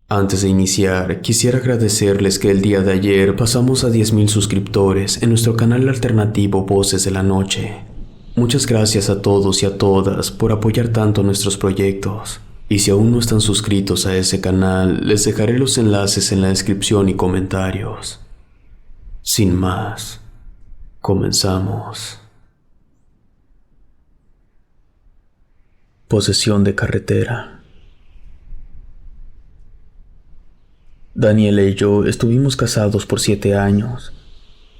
Antes de iniciar, quisiera agradecerles que el día de ayer pasamos a 10,000 suscriptores en nuestro canal alternativo Voces de la Noche. Muchas gracias a todos y a todas por apoyar tanto nuestros proyectos. Y si aún no están suscritos a ese canal, les dejaré los enlaces en la descripción y comentarios. Sin más, comenzamos. Posesión de carretera. Daniela y yo estuvimos casados por 7 años.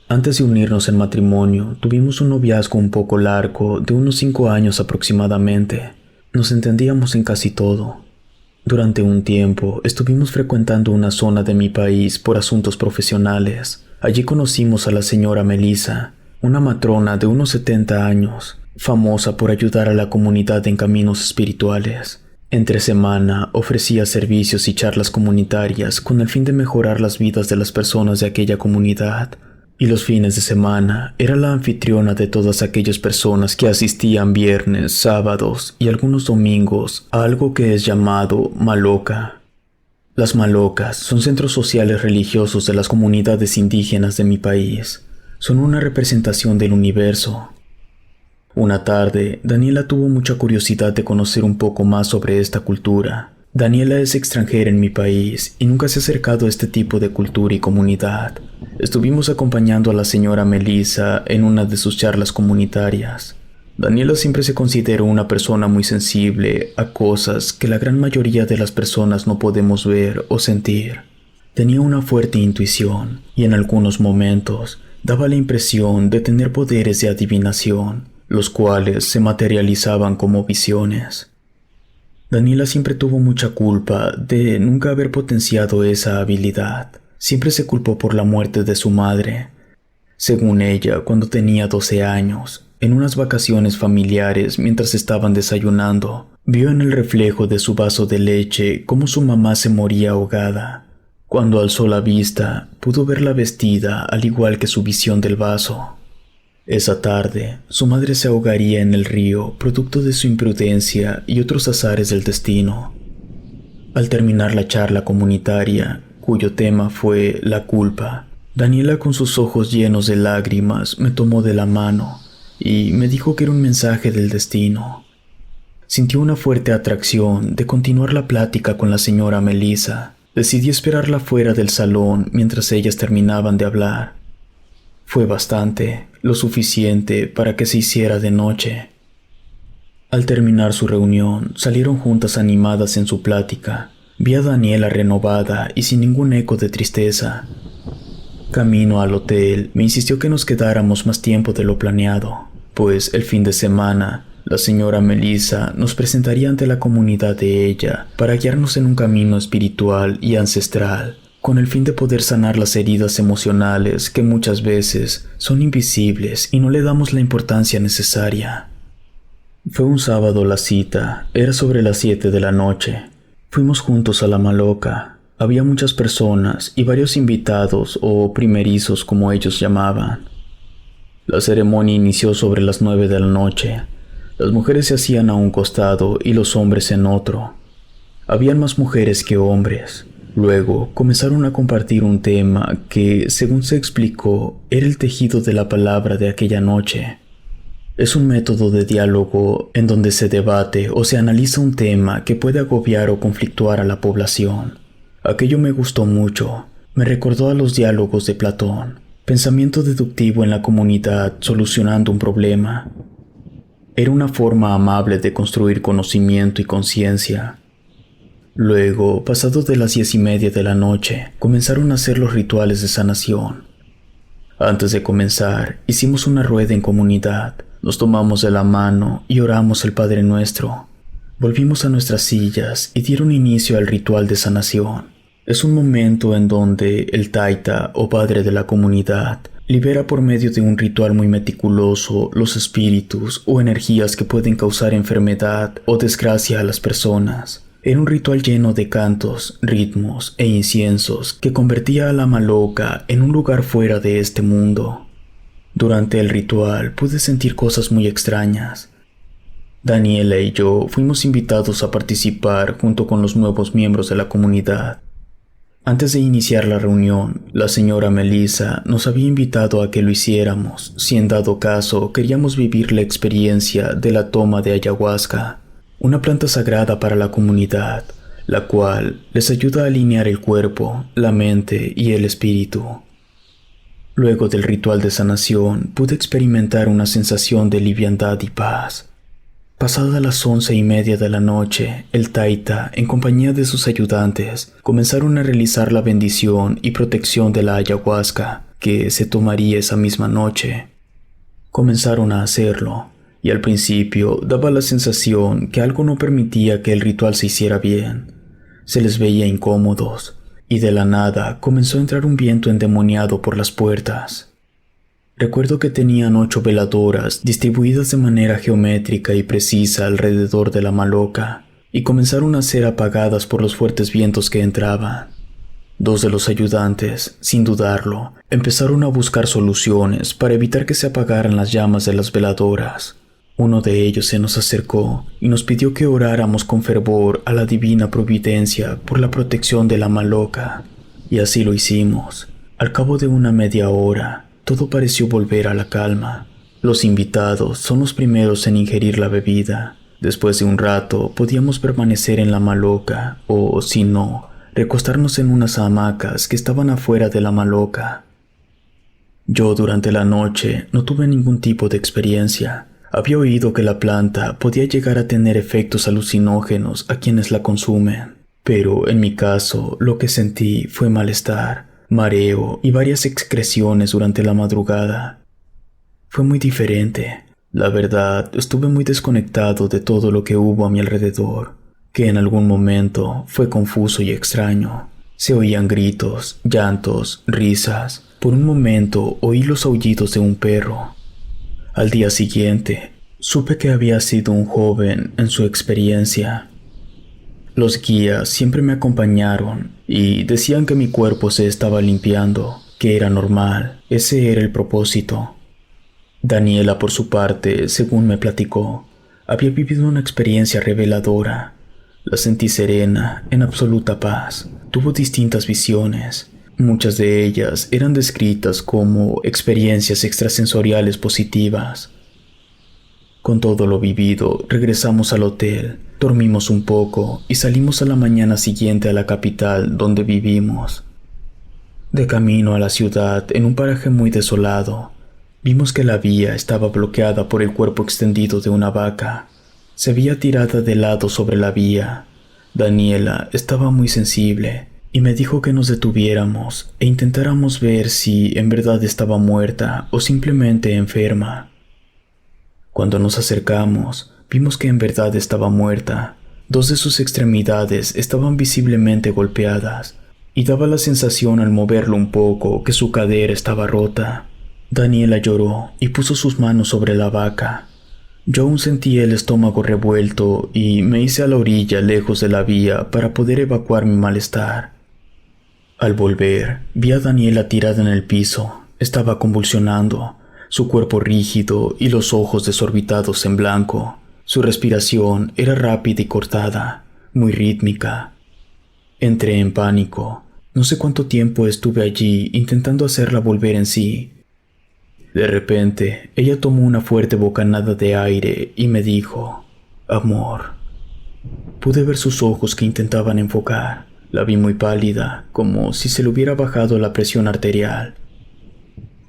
Antes de unirnos en matrimonio, tuvimos un noviazgo un poco largo, de unos 5 años aproximadamente. Nos entendíamos en casi todo. Durante un tiempo, estuvimos frecuentando una zona de mi país por asuntos profesionales. Allí conocimos a la señora Melissa, una matrona de unos 70 años, famosa por ayudar a la comunidad en caminos espirituales. Entre semana ofrecía servicios y charlas comunitarias con el fin de mejorar las vidas de las personas de aquella comunidad. Y los fines de semana era la anfitriona de todas aquellas personas que asistían viernes, sábados y algunos domingos a algo que es llamado Maloca. Las malocas son centros sociales religiosos de las comunidades indígenas de mi país. Son una representación del universo. Una tarde, Daniela tuvo mucha curiosidad de conocer un poco más sobre esta cultura. Daniela es extranjera en mi país y nunca se ha acercado a este tipo de cultura y comunidad. Estuvimos acompañando a la señora Melissa en una de sus charlas comunitarias. Daniela siempre se consideró una persona muy sensible a cosas que la gran mayoría de las personas no podemos ver o sentir. Tenía una fuerte intuición y en algunos momentos daba la impresión de tener poderes de adivinación, los cuales se materializaban como visiones. Daniela siempre tuvo mucha culpa de nunca haber potenciado esa habilidad. Siempre se culpó por la muerte de su madre. Según ella, cuando tenía 12 años, en unas vacaciones familiares mientras estaban desayunando, vio en el reflejo de su vaso de leche cómo su mamá se moría ahogada. Cuando alzó la vista, pudo verla vestida al igual que su visión del vaso. Esa tarde, su madre se ahogaría en el río, producto de su imprudencia y otros azares del destino. Al terminar la charla comunitaria, cuyo tema fue la culpa, Daniela con sus ojos llenos de lágrimas me tomó de la mano y me dijo que era un mensaje del destino. Sintió una fuerte atracción de continuar la plática con la señora Melissa. Decidí esperarla fuera del salón mientras ellas terminaban de hablar. Fue bastante, lo suficiente para que se hiciera de noche. Al terminar su reunión, salieron juntas animadas en su plática. Vi a Daniela renovada y sin ningún eco de tristeza. Camino al hotel, me insistió que nos quedáramos más tiempo de lo planeado, pues el fin de semana, la señora Melissa nos presentaría ante la comunidad de ella para guiarnos en un camino espiritual y ancestral, con el fin de poder sanar las heridas emocionales que muchas veces son invisibles y no le damos la importancia necesaria. Fue un sábado la cita, era sobre las 7 de la noche. Fuimos juntos a la Maloca. Había muchas personas y varios invitados o primerizos como ellos llamaban. La ceremonia inició sobre las 9 de la noche. Las mujeres se hacían a un costado y los hombres en otro. Habían más mujeres que hombres. Luego comenzaron a compartir un tema que, según se explicó, era el tejido de la palabra de aquella noche. Es un método de diálogo en donde se debate o se analiza un tema que puede agobiar o conflictuar a la población. Aquello me gustó mucho. Me recordó a los diálogos de Platón. Pensamiento deductivo en la comunidad solucionando un problema. Era una forma amable de construir conocimiento y conciencia. Luego, pasado de las 10:30 de la noche, comenzaron a hacer los rituales de sanación. Antes de comenzar, hicimos una rueda en comunidad, nos tomamos de la mano y oramos el Padre Nuestro. Volvimos a nuestras sillas y dieron inicio al ritual de sanación. Es un momento en donde el taita o padre de la comunidad libera por medio de un ritual muy meticuloso los espíritus o energías que pueden causar enfermedad o desgracia a las personas. Era un ritual lleno de cantos, ritmos e inciensos que convertía a la Maloca en un lugar fuera de este mundo. Durante el ritual pude sentir cosas muy extrañas. Daniela y yo fuimos invitados a participar junto con los nuevos miembros de la comunidad. Antes de iniciar la reunión, la señora Melissa nos había invitado a que lo hiciéramos, si en dado caso queríamos vivir la experiencia de la toma de ayahuasca, una planta sagrada para la comunidad, la cual les ayuda a alinear el cuerpo, la mente y el espíritu. Luego del ritual de sanación, pude experimentar una sensación de liviandad y paz. Pasadas las 11:30 de la noche, el taita, en compañía de sus ayudantes, comenzaron a realizar la bendición y protección de la ayahuasca, que se tomaría esa misma noche. Comenzaron a hacerlo, y al principio daba la sensación que algo no permitía que el ritual se hiciera bien. Se les veía incómodos, y de la nada comenzó a entrar un viento endemoniado por las puertas. Recuerdo que tenían 8 veladoras distribuidas de manera geométrica y precisa alrededor de la maloca, y comenzaron a ser apagadas por los fuertes vientos que entraban. 2 de los ayudantes, sin dudarlo, empezaron a buscar soluciones para evitar que se apagaran las llamas de las veladoras. Uno de ellos se nos acercó y nos pidió que oráramos con fervor a la divina providencia por la protección de la maloca, y así lo hicimos. Al cabo de una media hora, todo pareció volver a la calma. Los invitados son los primeros en ingerir la bebida. Después de un rato podíamos permanecer en la maloca o, si no, recostarnos en unas hamacas que estaban afuera de la maloca. Yo durante la noche no tuve ningún tipo de experiencia. Había oído que la planta podía llegar a tener efectos alucinógenos a quienes la consumen, pero en mi caso lo que sentí fue malestar, mareo y varias excreciones durante la madrugada. Fue muy diferente. La verdad, estuve muy desconectado de todo lo que hubo a mi alrededor, que en algún momento fue confuso y extraño. Se oían gritos, llantos, risas. Por un momento oí los aullidos de un perro. Al día siguiente, supe que había sido un joven en su experiencia. Los guías siempre me acompañaron y decían que mi cuerpo se estaba limpiando, que era normal, ese era el propósito. Daniela, por su parte, según me platicó, había vivido una experiencia reveladora. La sentí serena, en absoluta paz. Tuvo distintas visiones. Muchas de ellas eran descritas como experiencias extrasensoriales positivas. Con todo lo vivido, regresamos al hotel, dormimos un poco y salimos a la mañana siguiente a la capital donde vivimos. De camino a la ciudad, en un paraje muy desolado, vimos que la vía estaba bloqueada por el cuerpo extendido de una vaca. Se veía tirada de lado sobre la vía. Daniela estaba muy sensible y me dijo que nos detuviéramos e intentáramos ver si en verdad estaba muerta o simplemente enferma. Cuando nos acercamos, vimos que en verdad estaba muerta. 2 de sus extremidades estaban visiblemente golpeadas y daba la sensación al moverlo un poco que su cadera estaba rota. Daniela lloró y puso sus manos sobre la vaca. Yo aún sentía el estómago revuelto y me hice a la orilla lejos de la vía para poder evacuar mi malestar. Al volver, vi a Daniela tirada en el piso. Estaba convulsionando, su cuerpo rígido y los ojos desorbitados en blanco. Su respiración era rápida y cortada, muy rítmica. Entré en pánico. No sé cuánto tiempo estuve allí intentando hacerla volver en sí. De repente, ella tomó una fuerte bocanada de aire y me dijo, «Amor». Pude ver sus ojos que intentaban enfocar. La vi muy pálida, como si se le hubiera bajado la presión arterial.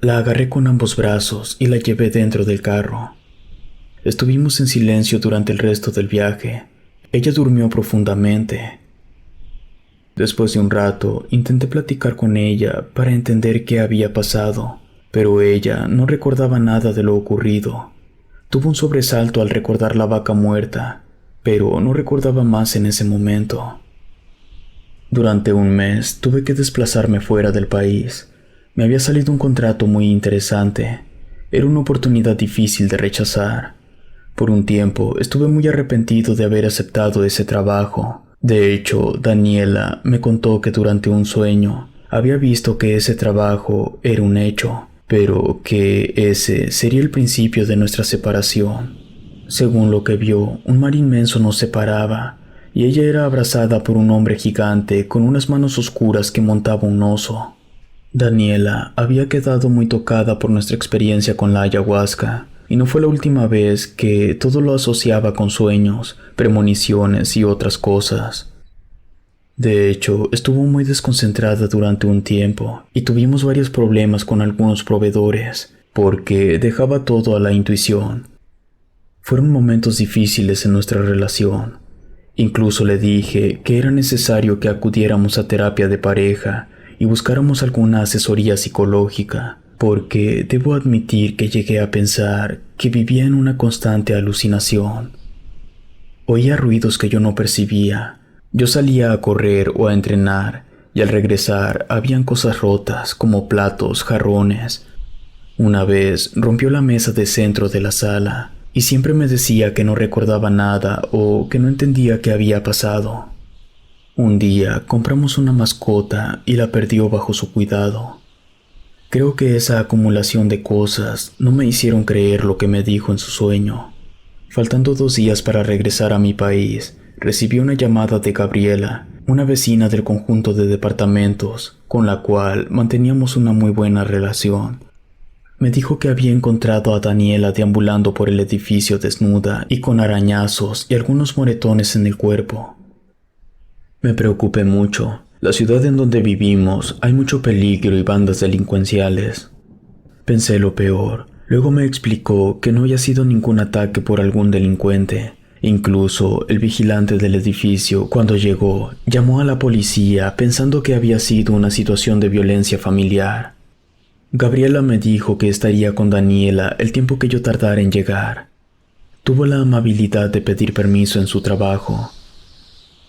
La agarré con ambos brazos y la llevé dentro del carro. Estuvimos en silencio durante el resto del viaje. Ella durmió profundamente. Después de un rato, intenté platicar con ella para entender qué había pasado, pero ella no recordaba nada de lo ocurrido. Tuvo un sobresalto al recordar la vaca muerta, pero no recordaba más en ese momento. Durante un mes tuve que desplazarme fuera del país. Me había salido un contrato muy interesante. Era una oportunidad difícil de rechazar. Por un tiempo estuve muy arrepentido de haber aceptado ese trabajo. De hecho, Daniela me contó que durante un sueño había visto que ese trabajo era un hecho, pero que ese sería el principio de nuestra separación. Según lo que vio, un mar inmenso nos separaba y ella era abrazada por un hombre gigante con unas manos oscuras que montaba un oso. Daniela había quedado muy tocada por nuestra experiencia con la ayahuasca, y no fue la última vez que todo lo asociaba con sueños, premoniciones y otras cosas. De hecho, estuvo muy desconcentrada durante un tiempo y tuvimos varios problemas con algunos proveedores, porque dejaba todo a la intuición. Fueron momentos difíciles en nuestra relación. Incluso le dije que era necesario que acudiéramos a terapia de pareja y buscáramos alguna asesoría psicológica, porque debo admitir que llegué a pensar que vivía en una constante alucinación. Oía ruidos que yo no percibía. Yo salía a correr o a entrenar, y al regresar habían cosas rotas como platos, jarrones. Una vez rompió la mesa de centro de la sala, y siempre me decía que no recordaba nada o que no entendía qué había pasado. Un día compramos una mascota y la perdió bajo su cuidado. Creo que esa acumulación de cosas no me hicieron creer lo que me dijo en su sueño. Faltando 2 días para regresar a mi país, recibí una llamada de Gabriela, una vecina del conjunto de departamentos, con la cual manteníamos una muy buena relación. Me dijo que había encontrado a Daniela deambulando por el edificio desnuda y con arañazos y algunos moretones en el cuerpo. Me preocupé mucho. La ciudad en donde vivimos hay mucho peligro y bandas delincuenciales. Pensé lo peor. Luego me explicó que no había sido ningún ataque por algún delincuente. Incluso el vigilante del edificio, cuando llegó, llamó a la policía pensando que había sido una situación de violencia familiar. Gabriela me dijo que estaría con Daniela el tiempo que yo tardara en llegar. Tuvo la amabilidad de pedir permiso en su trabajo.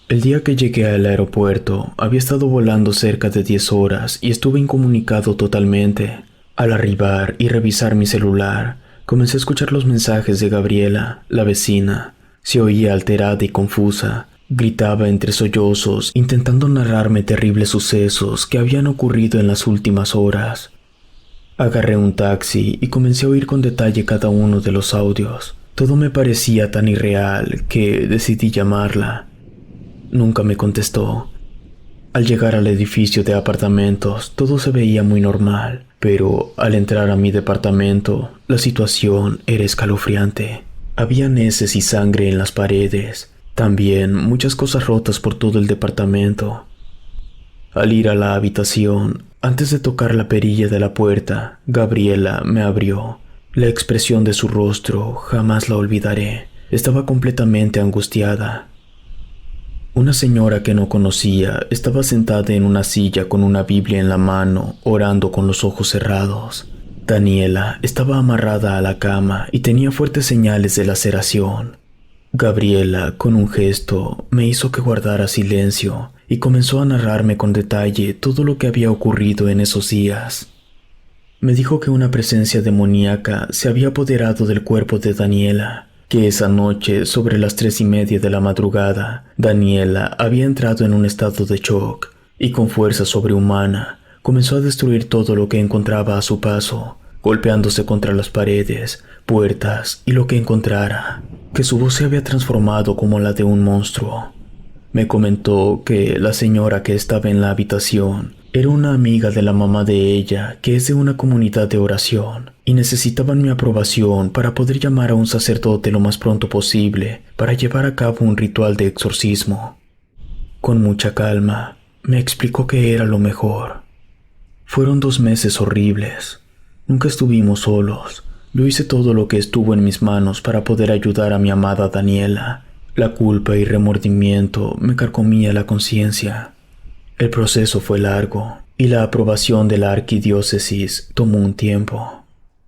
El día que llegué al aeropuerto, había estado volando cerca de 10 horas y estuve incomunicado totalmente. Al arribar y revisar mi celular, comencé a escuchar los mensajes de Gabriela, la vecina. Se oía alterada y confusa. Gritaba entre sollozos, intentando narrarme terribles sucesos que habían ocurrido en las últimas horas. Agarré un taxi y comencé a oír con detalle cada uno de los audios. Todo me parecía tan irreal que decidí llamarla. Nunca me contestó. Al llegar al edificio de apartamentos, todo se veía muy normal, pero al entrar a mi departamento, la situación era escalofriante. Había heces y sangre en las paredes, también muchas cosas rotas por todo el departamento. Al ir a la habitación, antes de tocar la perilla de la puerta, Gabriela me abrió. La expresión de su rostro jamás la olvidaré. Estaba completamente angustiada. Una señora que no conocía estaba sentada en una silla con una Biblia en la mano, orando con los ojos cerrados. Daniela estaba amarrada a la cama y tenía fuertes señales de laceración. Gabriela, con un gesto, me hizo que guardara silencio y comenzó a narrarme con detalle todo lo que había ocurrido en esos días. Me dijo que una presencia demoníaca se había apoderado del cuerpo de Daniela, que esa noche, sobre las 3:30 de la madrugada, Daniela había entrado en un estado de shock y con fuerza sobrehumana comenzó a destruir todo lo que encontraba a su paso, golpeándose contra las paredes, puertas y lo que encontrara, que su voz se había transformado como la de un monstruo. Me comentó que la señora que estaba en la habitación era una amiga de la mamá de ella, que es de una comunidad de oración, y necesitaban mi aprobación para poder llamar a un sacerdote lo más pronto posible para llevar a cabo un ritual de exorcismo. Con mucha calma, me explicó que era lo mejor. Fueron 2 meses horribles. Nunca estuvimos solos. Yo hice todo lo que estuvo en mis manos para poder ayudar a mi amada Daniela. La culpa y remordimiento me carcomía la conciencia. El proceso fue largo y la aprobación de la arquidiócesis tomó un tiempo.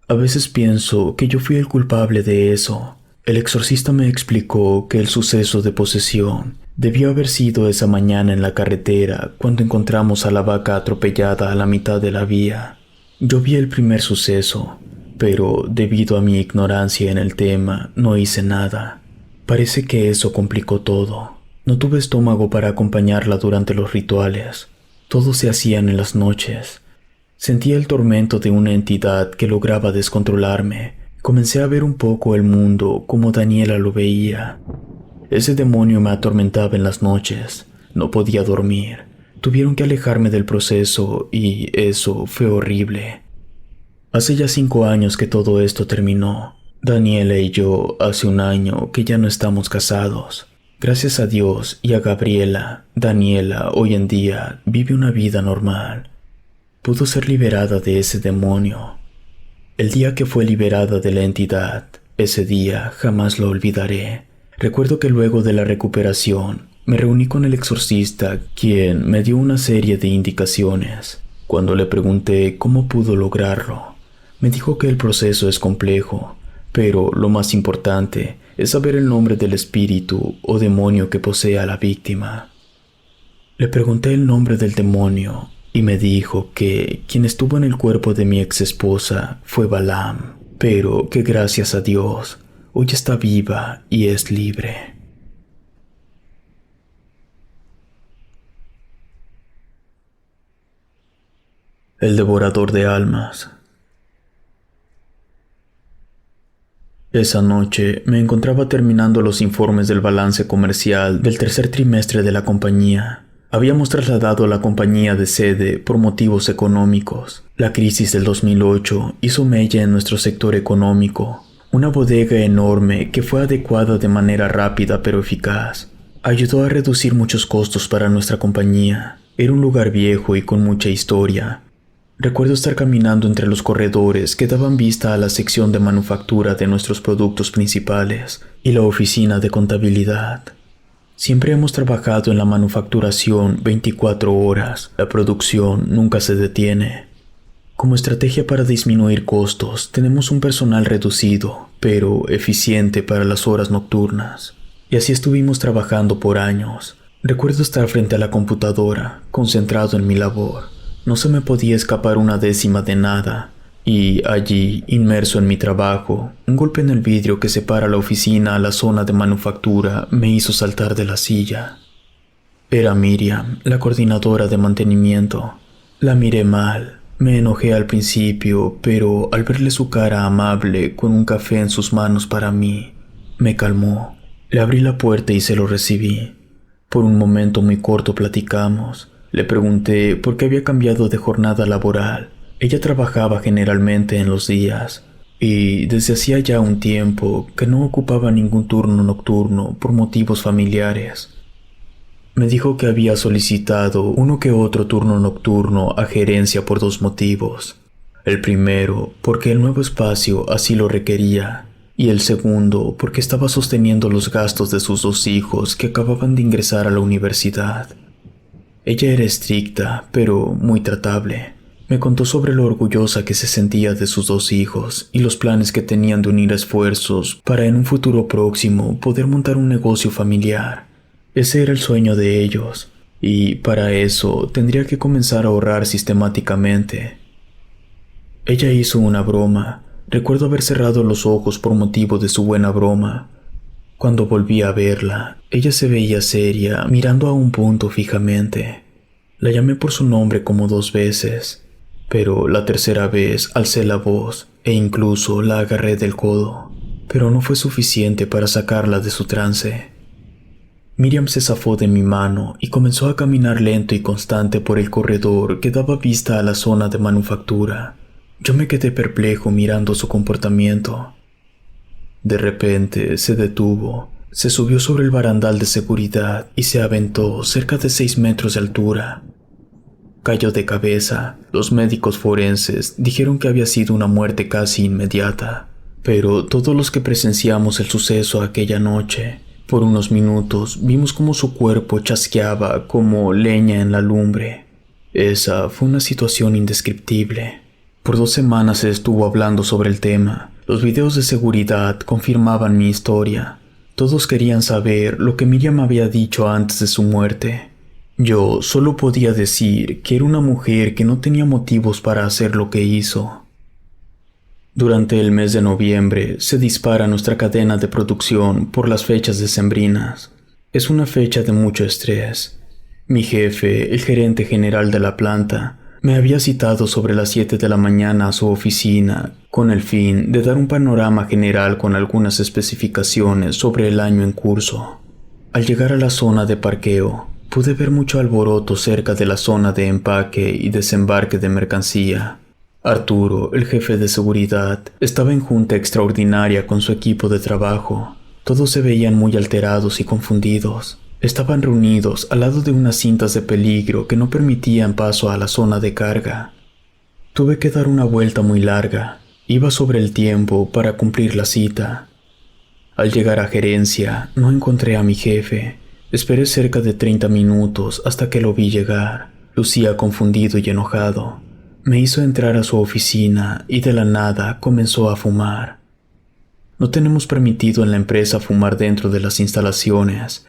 A veces pienso que yo fui el culpable de eso. El exorcista me explicó que el suceso de posesión debió haber sido esa mañana en la carretera cuando encontramos a la vaca atropellada a la mitad de la vía. Yo vi el primer suceso, pero debido a mi ignorancia en el tema no hice nada. Parece que eso complicó todo. No tuve estómago para acompañarla durante los rituales. Todos se hacían en las noches. Sentía el tormento de una entidad que lograba descontrolarme. Comencé a ver un poco el mundo como Daniela lo veía. Ese demonio me atormentaba en las noches. No podía dormir. Tuvieron que alejarme del proceso y eso fue horrible. Hace ya 5 años que todo esto terminó. Daniela y yo hace un año que ya no estamos casados. Gracias a Dios y a Gabriela, Daniela hoy en día vive una vida normal. Pudo ser liberada de ese demonio. El día que fue liberada de la entidad, ese día jamás lo olvidaré. Recuerdo que luego de la recuperación, me reuní con el exorcista, quien me dio una serie de indicaciones. Cuando le pregunté cómo pudo lograrlo, me dijo que el proceso es complejo, pero lo más importante es saber el nombre del espíritu o demonio que posee a la víctima. Le pregunté el nombre del demonio y me dijo que quien estuvo en el cuerpo de mi ex esposa fue Balaam, pero que gracias a Dios hoy está viva y es libre. El devorador de almas. Esa noche me encontraba terminando los informes del balance comercial del tercer trimestre de la compañía. Habíamos trasladado a la compañía de sede por motivos económicos. La crisis del 2008 hizo mella en nuestro sector económico. Una bodega enorme que fue adecuada de manera rápida pero eficaz. Ayudó a reducir muchos costos para nuestra compañía. Era un lugar viejo y con mucha historia. Recuerdo estar caminando entre los corredores que daban vista a la sección de manufactura de nuestros productos principales y la oficina de contabilidad. Siempre hemos trabajado en la manufacturación 24 horas. La producción nunca se detiene. Como estrategia para disminuir costos, tenemos un personal reducido, pero eficiente para las horas nocturnas. Y así estuvimos trabajando por años. Recuerdo estar frente a la computadora, concentrado en mi labor. No se me podía escapar una décima de nada. Y allí, inmerso en mi trabajo, un golpe en el vidrio que separa la oficina a la zona de manufactura me hizo saltar de la silla. Era Miriam, la coordinadora de mantenimiento. La miré mal. Me enojé al principio, pero al verle su cara amable con un café en sus manos para mí, me calmó. Le abrí la puerta y se lo recibí. Por un momento muy corto platicamos. Le pregunté por qué había cambiado de jornada laboral. Ella trabajaba generalmente en los días y desde hacía ya un tiempo que no ocupaba ningún turno nocturno por motivos familiares. Me dijo que había solicitado uno que otro turno nocturno a gerencia por 2 motivos. El primero, porque el nuevo espacio así lo requería, y el segundo, porque estaba sosteniendo los gastos de sus 2 hijos que acababan de ingresar a la universidad. Ella era estricta, pero muy tratable. Me contó sobre lo orgullosa que se sentía de sus 2 hijos y los planes que tenían de unir esfuerzos para en un futuro próximo poder montar un negocio familiar. Ese era el sueño de ellos, y para eso tendría que comenzar a ahorrar sistemáticamente. Ella hizo una broma. Recuerdo haber cerrado los ojos por motivo de su buena broma. Cuando volví a verla, ella se veía seria, mirando a un punto fijamente. La llamé por su nombre como 2 veces, pero la tercera vez alcé la voz e incluso la agarré del codo, pero no fue suficiente para sacarla de su trance. Miriam se zafó de mi mano y comenzó a caminar lento y constante por el corredor que daba vista a la zona de manufactura. Yo me quedé perplejo mirando su comportamiento. De repente se detuvo, se subió sobre el barandal de seguridad y se aventó cerca de 6 metros de altura. Cayó de cabeza. Los médicos forenses dijeron que había sido una muerte casi inmediata, pero todos los que presenciamos el suceso aquella noche, por unos minutos vimos cómo su cuerpo chasqueaba como leña en la lumbre. Esa fue una situación indescriptible. Por 2 semanas se estuvo hablando sobre el tema. Los videos de seguridad confirmaban mi historia. Todos querían saber lo que Miriam había dicho antes de su muerte. Yo solo podía decir que era una mujer que no tenía motivos para hacer lo que hizo. Durante el mes de noviembre se dispara nuestra cadena de producción por las fechas decembrinas. Es una fecha de mucho estrés. Mi jefe, el gerente general de la planta, me había citado sobre las 7 de la mañana a su oficina con el fin de dar un panorama general con algunas especificaciones sobre el año en curso. Al llegar a la zona de parqueo, pude ver mucho alboroto cerca de la zona de empaque y desembarque de mercancía. Arturo, el jefe de seguridad, estaba en junta extraordinaria con su equipo de trabajo. Todos se veían muy alterados y confundidos. Estaban reunidos al lado de unas cintas de peligro que no permitían paso a la zona de carga. Tuve que dar una vuelta muy larga. Iba sobre el tiempo para cumplir la cita. Al llegar a gerencia, no encontré a mi jefe. Esperé cerca de 30 minutos hasta que lo vi llegar. Lucía confundido y enojado. Me hizo entrar a su oficina y de la nada comenzó a fumar. No tenemos permitido en la empresa fumar dentro de las instalaciones.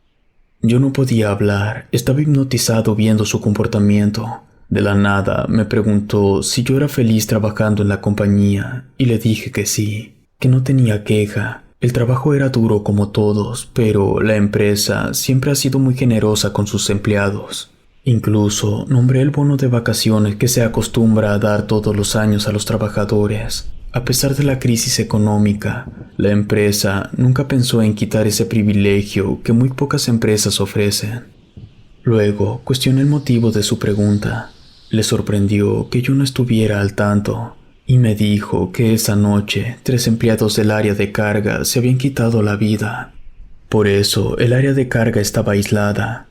Yo no podía hablar, estaba hipnotizado viendo su comportamiento. De la nada me preguntó si yo era feliz trabajando en la compañía y le dije que sí, que no tenía queja. El trabajo era duro como todos, pero la empresa siempre ha sido muy generosa con sus empleados. Incluso nombré el bono de vacaciones que se acostumbra a dar todos los años a los trabajadores. A pesar de la crisis económica, la empresa nunca pensó en quitar ese privilegio que muy pocas empresas ofrecen. Luego cuestioné el motivo de su pregunta. Le sorprendió que yo no estuviera al tanto y me dijo que esa noche 3 empleados del área de carga se habían quitado la vida. Por eso el área de carga estaba aislada.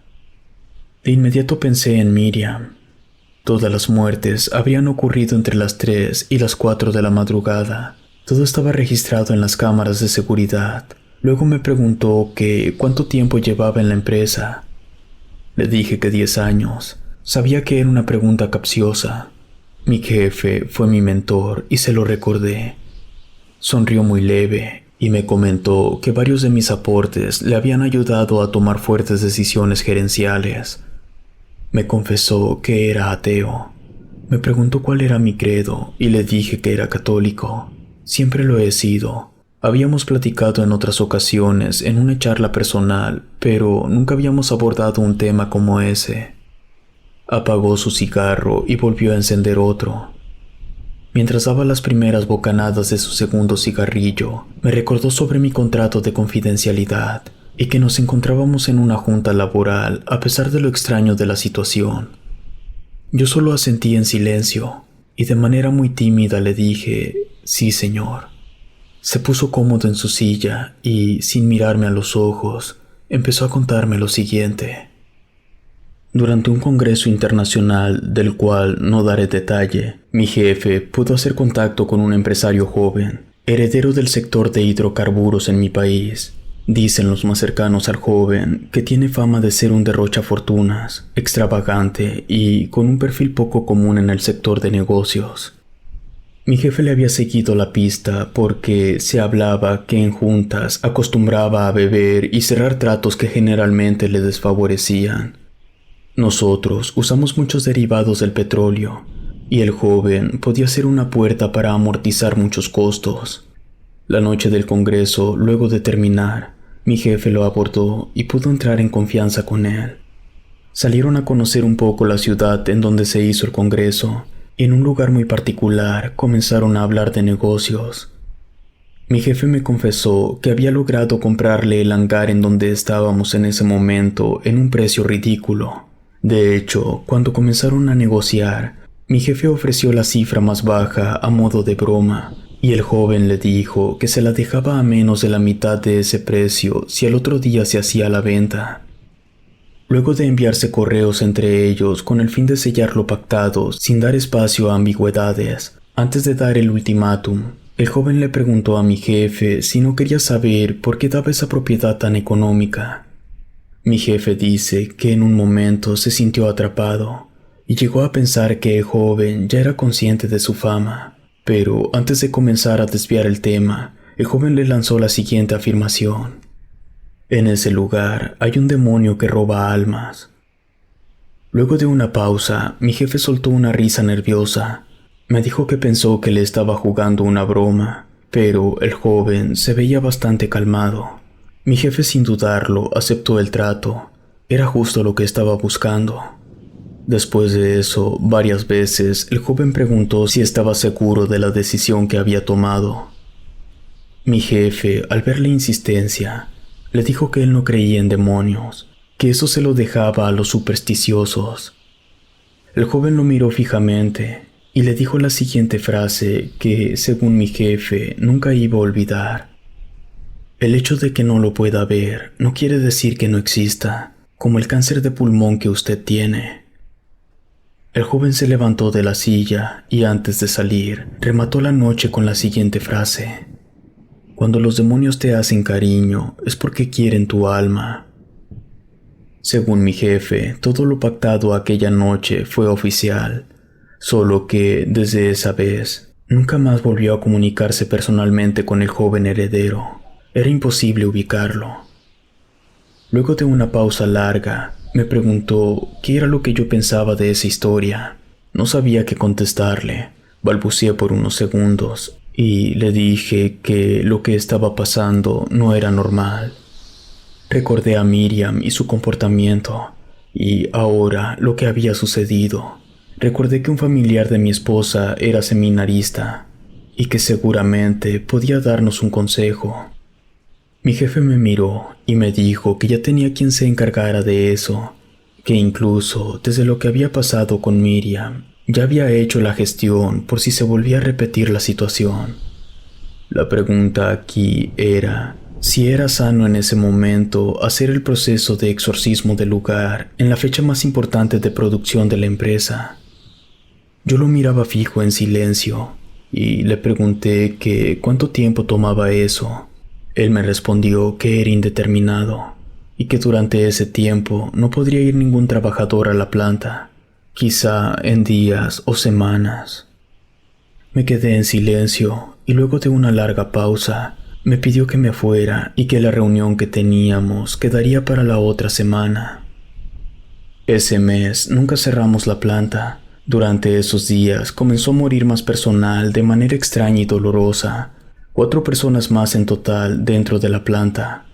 De inmediato pensé en Miriam. Todas las muertes habrían ocurrido entre las 3 y las 4 de la madrugada. Todo estaba registrado en las cámaras de seguridad. Luego me preguntó que cuánto tiempo llevaba en la empresa. Le dije que 10 años. Sabía que era una pregunta capciosa. Mi jefe fue mi mentor y se lo recordé. Sonrió muy leve y me comentó que varios de mis aportes le habían ayudado a tomar fuertes decisiones gerenciales. Me confesó que era ateo. Me preguntó cuál era mi credo y le dije que era católico. Siempre lo he sido. Habíamos platicado en otras ocasiones en una charla personal, pero nunca habíamos abordado un tema como ese. Apagó su cigarro y volvió a encender otro. Mientras daba las primeras bocanadas de su segundo cigarrillo, me recordó sobre mi contrato de confidencialidad y que nos encontrábamos en una junta laboral a pesar de lo extraño de la situación. Yo solo asentí en silencio y de manera muy tímida le dije, «Sí, señor». Se puso cómodo en su silla y, sin mirarme a los ojos, empezó a contarme lo siguiente. Durante un congreso internacional, del cual no daré detalle, mi jefe pudo hacer contacto con un empresario joven, heredero del sector de hidrocarburos en mi país. Dicen los más cercanos al joven que tiene fama de ser un derrochafortunas, extravagante y con un perfil poco común en el sector de negocios. Mi jefe le había seguido la pista porque se hablaba que en juntas acostumbraba a beber y cerrar tratos que generalmente le desfavorecían. Nosotros usamos muchos derivados del petróleo, y el joven podía ser una puerta para amortizar muchos costos. La noche del congreso, luego de terminar, mi jefe lo abordó y pudo entrar en confianza con él. Salieron a conocer un poco la ciudad en donde se hizo el congreso, y en un lugar muy particular comenzaron a hablar de negocios. Mi jefe me confesó que había logrado comprarle el hangar en donde estábamos en ese momento en un precio ridículo. De hecho, cuando comenzaron a negociar, mi jefe ofreció la cifra más baja a modo de broma, y el joven le dijo que se la dejaba a menos de la mitad de ese precio si al otro día se hacía la venta. Luego de enviarse correos entre ellos con el fin de sellar lo pactado sin dar espacio a ambigüedades, antes de dar el ultimátum, el joven le preguntó a mi jefe si no quería saber por qué daba esa propiedad tan económica. Mi jefe dice que en un momento se sintió atrapado y llegó a pensar que el joven ya era consciente de su fama. Pero antes de comenzar a desviar el tema, el joven le lanzó la siguiente afirmación. En ese lugar hay un demonio que roba almas. Luego de una pausa, mi jefe soltó una risa nerviosa. Me dijo que pensó que le estaba jugando una broma, pero el joven se veía bastante calmado. Mi jefe, sin dudarlo, aceptó el trato. Era justo lo que estaba buscando. Después de eso, varias veces, el joven preguntó si estaba seguro de la decisión que había tomado. Mi jefe, al ver la insistencia, Le dijo que él no creía en demonios, que eso se lo dejaba a los supersticiosos. El joven lo miró fijamente y le dijo la siguiente frase que, según mi jefe, nunca iba a olvidar. El hecho de que no lo pueda ver no quiere decir que no exista, como el cáncer de pulmón que usted tiene. El joven se levantó de la silla y antes de salir, remató la noche con la siguiente frase. Cuando los demonios te hacen cariño, es porque quieren tu alma. Según mi jefe, todo lo pactado aquella noche fue oficial, solo que, desde esa vez, nunca más volvió a comunicarse personalmente con el joven heredero. Era imposible ubicarlo. Luego de una pausa larga, me preguntó qué era lo que yo pensaba de esa historia. No sabía qué contestarle. Balbuceé por unos segundos y le dije que lo que estaba pasando no era normal. Recordé a Miriam y su comportamiento, y ahora lo que había sucedido. Recordé que un familiar de mi esposa era seminarista y que seguramente podía darnos un consejo. Mi jefe me miró y me dijo que ya tenía quien se encargara de eso, que incluso desde lo que había pasado con Miriam, ya había hecho la gestión por si se volvía a repetir la situación. La pregunta aquí era si era sano en ese momento hacer el proceso de exorcismo del lugar en la fecha más importante de producción de la empresa. Yo lo miraba fijo en silencio y le pregunté que cuánto tiempo tomaba eso. Él me respondió que era indeterminado y que durante ese tiempo no podría ir ningún trabajador a la planta. Quizá en días o semanas. Me quedé en silencio y luego de una larga pausa me pidió que me fuera y que la reunión que teníamos quedaría para la otra semana. Ese mes nunca cerramos la planta. Durante esos días comenzó a morir más personal de manera extraña y dolorosa. 4 personas más en total dentro de la planta.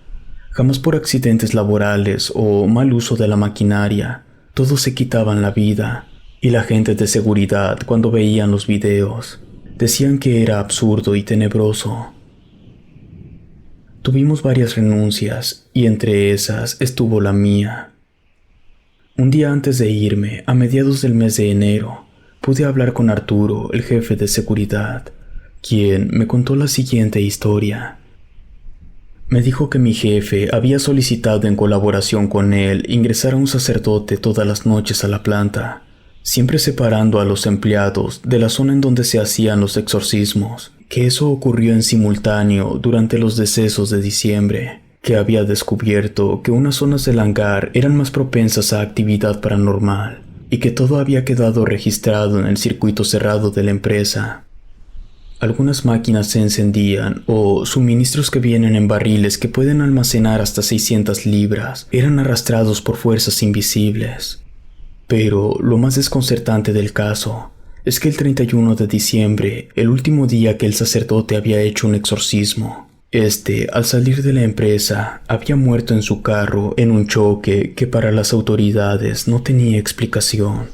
Jamás por accidentes laborales o mal uso de la maquinaria. Todos se quitaban la vida, y la gente de seguridad, cuando veían los videos, decían que era absurdo y tenebroso. Tuvimos varias renuncias, y entre esas estuvo la mía. Un día antes de irme, a mediados del mes de enero, pude hablar con Arturo, el jefe de seguridad, quien me contó la siguiente historia. Me dijo que mi jefe había solicitado en colaboración con él ingresar a un sacerdote todas las noches a la planta, siempre separando a los empleados de la zona en donde se hacían los exorcismos, que eso ocurrió en simultáneo durante los decesos de diciembre, que había descubierto que unas zonas del hangar eran más propensas a actividad paranormal y que todo había quedado registrado en el circuito cerrado de la empresa. Algunas máquinas se encendían o suministros que vienen en barriles que pueden almacenar hasta 600 libras eran arrastrados por fuerzas invisibles. Pero lo más desconcertante del caso es que el 31 de diciembre, el último día que el sacerdote había hecho un exorcismo, al salir de la empresa, había muerto en su carro en un choque que para las autoridades no tenía explicación.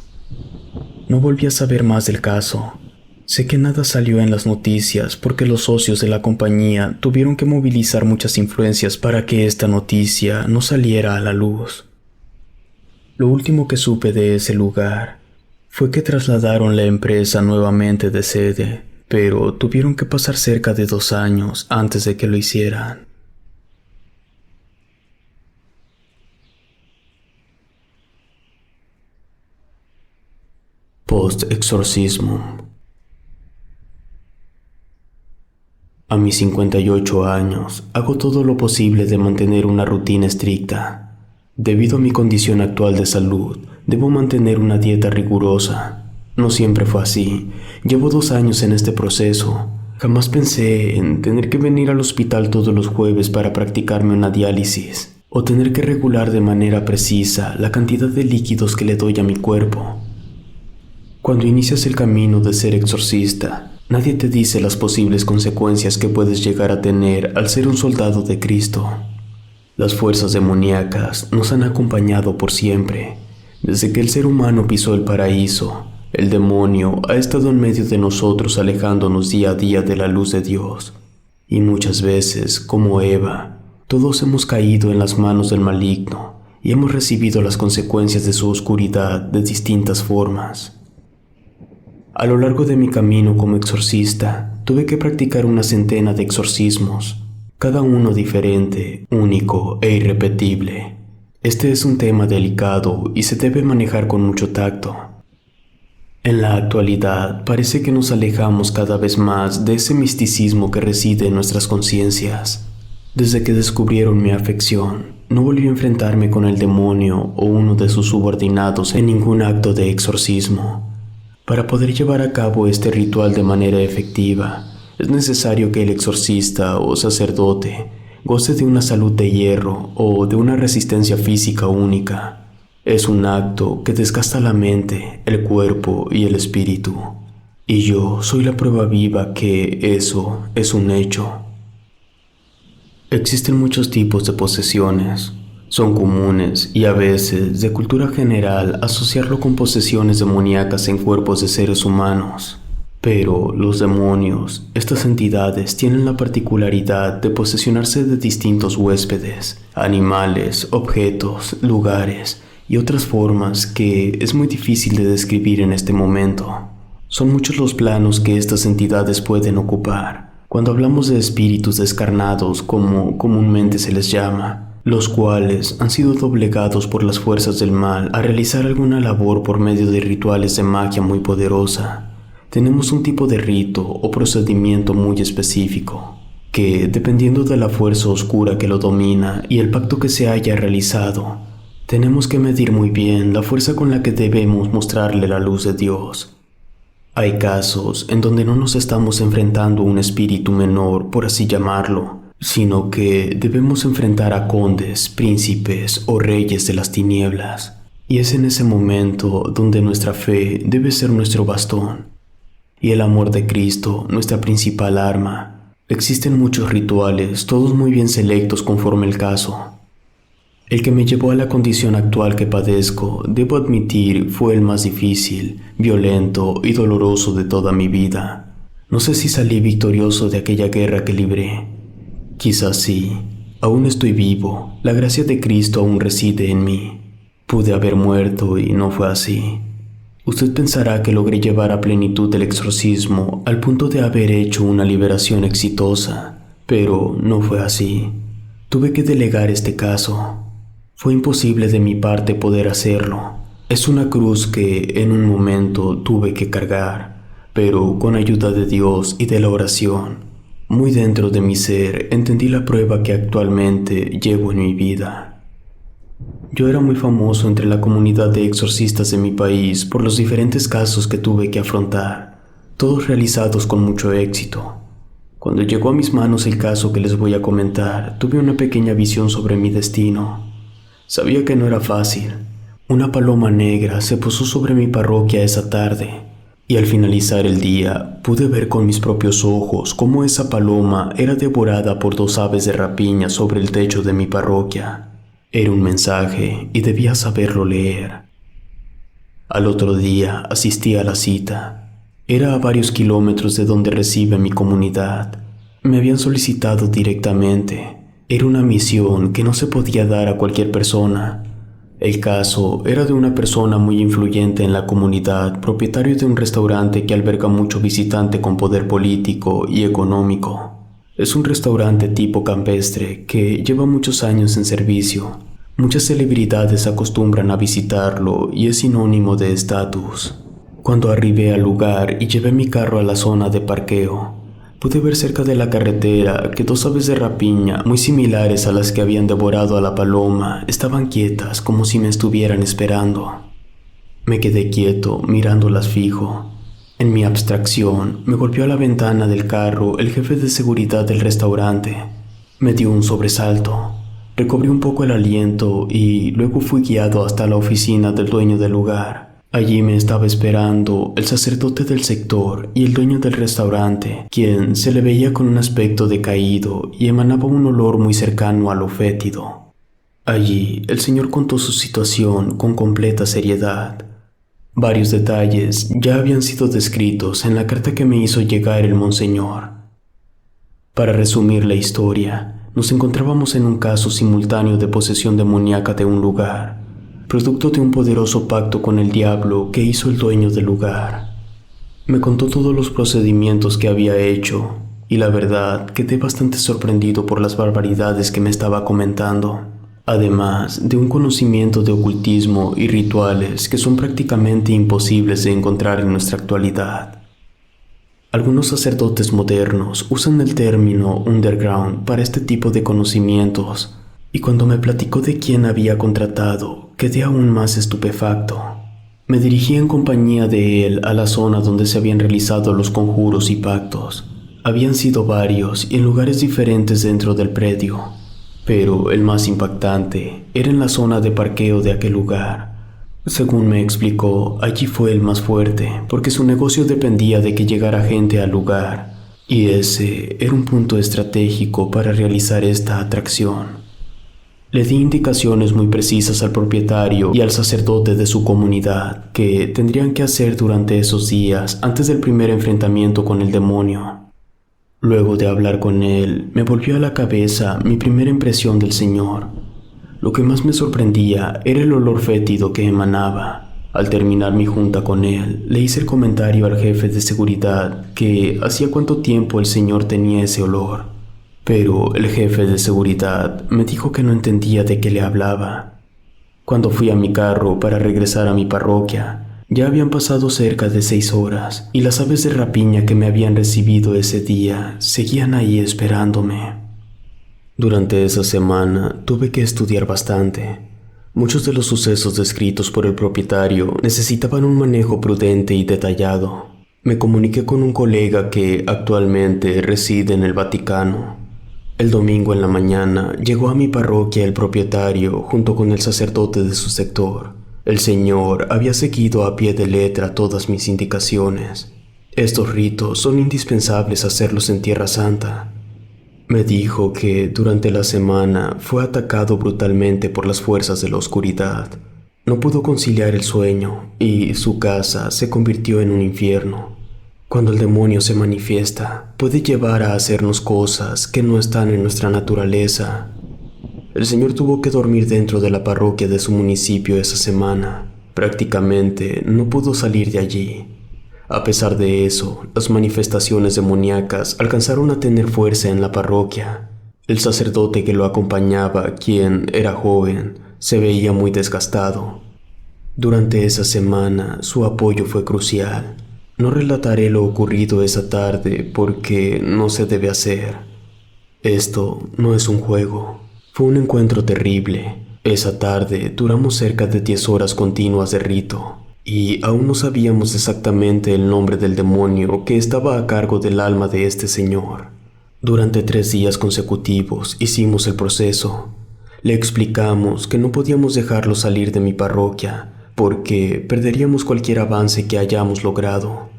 No volví a saber más del caso. Sé que nada salió en las noticias porque los socios de la compañía tuvieron que movilizar muchas influencias para que esta noticia no saliera a la luz. Lo último que supe de ese lugar fue que trasladaron la empresa nuevamente de sede, pero tuvieron que pasar cerca de 2 años antes de que lo hicieran. Post-exorcismo. A mis 58 años, hago todo lo posible de mantener una rutina estricta. Debido a mi condición actual de salud, debo mantener una dieta rigurosa. No siempre fue así. Llevo 2 años en este proceso. Jamás pensé en tener que venir al hospital todos los jueves para practicarme una diálisis, o tener que regular de manera precisa la cantidad de líquidos que le doy a mi cuerpo. Cuando inicias el camino de ser exorcista, nadie te dice las posibles consecuencias que puedes llegar a tener al ser un soldado de Cristo. Las fuerzas demoníacas nos han acompañado por siempre. Desde que el ser humano pisó el paraíso, el demonio ha estado en medio de nosotros alejándonos día a día de la luz de Dios. Y muchas veces, como Eva, Todos hemos caído en las manos del maligno y hemos recibido las consecuencias de su oscuridad de distintas formas. A lo largo de mi camino como exorcista, tuve que practicar una centena de exorcismos, cada uno diferente, único e irrepetible. Este es un tema delicado y se debe manejar con mucho tacto. En la actualidad, parece que nos alejamos cada vez más de ese misticismo que reside en nuestras conciencias. Desde que descubrieron mi afección, no volví a enfrentarme con el demonio o uno de sus subordinados en ningún acto de exorcismo. Para poder llevar a cabo este ritual de manera efectiva, es necesario que el exorcista o sacerdote goce de una salud de hierro o de una resistencia física única. Es un acto que desgasta la mente, el cuerpo y el espíritu. Y yo soy la prueba viva que eso es un hecho. Existen muchos tipos de posesiones. Son comunes y a veces de cultura general asociarlo con posesiones demoníacas en cuerpos de seres humanos. Pero los demonios, estas entidades, tienen la particularidad de posesionarse de distintos huéspedes, animales, objetos, lugares y otras formas que es muy difícil de describir en este momento. Son muchos los planos que estas entidades pueden ocupar. Cuando hablamos de espíritus descarnados, como comúnmente se les llama, los cuales han sido doblegados por las fuerzas del mal a realizar alguna labor por medio de rituales de magia muy poderosa, tenemos un tipo de rito o procedimiento muy específico, que, dependiendo de la fuerza oscura que lo domina y el pacto que se haya realizado, tenemos que medir muy bien la fuerza con la que debemos mostrarle la luz de Dios. Hay casos en donde no nos estamos enfrentando a un espíritu menor, por así llamarlo, sino que debemos enfrentar a condes, príncipes o reyes de las tinieblas. Y es en ese momento donde nuestra fe debe ser nuestro bastón y el amor de Cristo nuestra principal arma. Existen muchos rituales, todos muy bien selectos conforme el caso. El que me llevó a la condición actual que padezco, debo admitir, fue el más difícil, violento y doloroso de toda mi vida. No sé si salí victorioso de aquella guerra que libré. Quizás sí. Aún estoy vivo. La gracia de Cristo aún reside en mí. Pude haber muerto y no fue así. Usted pensará que logré llevar a plenitud el exorcismo al punto de haber hecho una liberación exitosa, pero no fue así. Tuve que delegar este caso. Fue imposible de mi parte poder hacerlo. Es una cruz que en un momento tuve que cargar, pero con ayuda de Dios y de la oración, muy dentro de mi ser entendí la prueba que actualmente llevo en mi vida. Yo era muy famoso entre la comunidad de exorcistas de mi país por los diferentes casos que tuve que afrontar, todos realizados con mucho éxito. Cuando llegó a mis manos el caso que les voy a comentar, tuve una pequeña visión sobre mi destino. Sabía que no era fácil. Una paloma negra se posó sobre mi parroquia esa tarde, y al finalizar el día pude ver con mis propios ojos cómo esa paloma era devorada por 2 aves de rapiña sobre el techo de mi parroquia. Era un mensaje y debía saberlo leer. Al otro día asistí a la cita. Era a varios kilómetros de donde recibe mi comunidad. Me habían solicitado directamente. Era una misión que no se podía dar a cualquier persona. El caso era de una persona muy influyente en la comunidad, propietario de un restaurante que alberga mucho visitante con poder político y económico. Es un restaurante tipo campestre que lleva muchos años en servicio. Muchas celebridades acostumbran a visitarlo y es sinónimo de estatus. Cuando arribé al lugar y llevé mi carro a la zona de parqueo, pude ver cerca de la carretera que 2 aves de rapiña, muy similares a las que habían devorado a la paloma, estaban quietas como si me estuvieran esperando. Me quedé quieto, mirándolas fijo. En mi abstracción, me golpeó a la ventana del carro el jefe de seguridad del restaurante. Me dio un sobresalto. Recobré un poco el aliento y luego fui guiado hasta la oficina del dueño del lugar. Allí me estaba esperando el sacerdote del sector y el dueño del restaurante, quien se le veía con un aspecto decaído y emanaba un olor muy cercano a lo fétido. Allí, el señor contó su situación con completa seriedad. Varios detalles ya habían sido descritos en la carta que me hizo llegar el monseñor. Para resumir la historia, Nos encontrábamos en un caso simultáneo de posesión demoníaca de un lugar, producto de un poderoso pacto con el diablo que hizo el dueño del lugar. Me contó todos los procedimientos que había hecho, y la verdad quedé bastante sorprendido por las barbaridades que me estaba comentando, además de un conocimiento de ocultismo y rituales que son prácticamente imposibles de encontrar en nuestra actualidad. Algunos sacerdotes modernos usan el término underground para este tipo de conocimientos, y cuando me platicó de quién había contratado, quedé aún más estupefacto. Me dirigí en compañía de él a la zona donde se habían realizado los conjuros y pactos. Habían sido varios y en lugares diferentes dentro del predio, pero el más impactante era en la zona de parqueo de aquel lugar. Según me explicó, allí fue el más fuerte, porque su negocio dependía de que llegara gente al lugar, y ese era un punto estratégico para realizar esta atracción. Le di indicaciones muy precisas al propietario y al sacerdote de su comunidad que tendrían que hacer durante esos días antes del primer enfrentamiento con el demonio. Luego de hablar con él, me volvió a la cabeza mi primera impresión del señor. Lo que más me sorprendía era el olor fétido que emanaba. Al terminar mi junta con él, le hice el comentario al jefe de seguridad que hacía cuánto tiempo el señor tenía ese olor. Pero el jefe de seguridad me dijo que no entendía de qué le hablaba. Cuando fui a mi carro para regresar a mi parroquia, ya habían pasado cerca de 6 horas y las aves de rapiña que me habían recibido ese día seguían ahí esperándome. Durante esa semana tuve que estudiar bastante. Muchos de los sucesos descritos por el propietario necesitaban un manejo prudente y detallado. Me comuniqué con un colega que actualmente reside en el Vaticano. El domingo en la mañana llegó a mi parroquia el propietario junto con el sacerdote de su sector. El señor había seguido a pie de letra todas mis indicaciones. Estos ritos son indispensables hacerlos en Tierra Santa. Me dijo que durante la semana fue atacado brutalmente por las fuerzas de la oscuridad. No pudo conciliar el sueño y su casa se convirtió en un infierno. Cuando el demonio se manifiesta, puede llevar a hacernos cosas que no están en nuestra naturaleza. El señor tuvo que dormir dentro de la parroquia de su municipio esa semana. Prácticamente no pudo salir de allí. A pesar de eso, las manifestaciones demoníacas alcanzaron a tener fuerza en la parroquia. El sacerdote que lo acompañaba, quien era joven, se veía muy desgastado. Durante esa semana, su apoyo fue crucial. No relataré lo ocurrido esa tarde porque no se debe hacer. Esto no es un juego. Fue un encuentro terrible. Esa tarde duramos cerca de 10 horas continuas de rito. Y aún no sabíamos exactamente el nombre del demonio que estaba a cargo del alma de este señor. Durante 3 días consecutivos hicimos el proceso. Le explicamos que no podíamos dejarlo salir de mi parroquia porque perderíamos cualquier avance que hayamos logrado.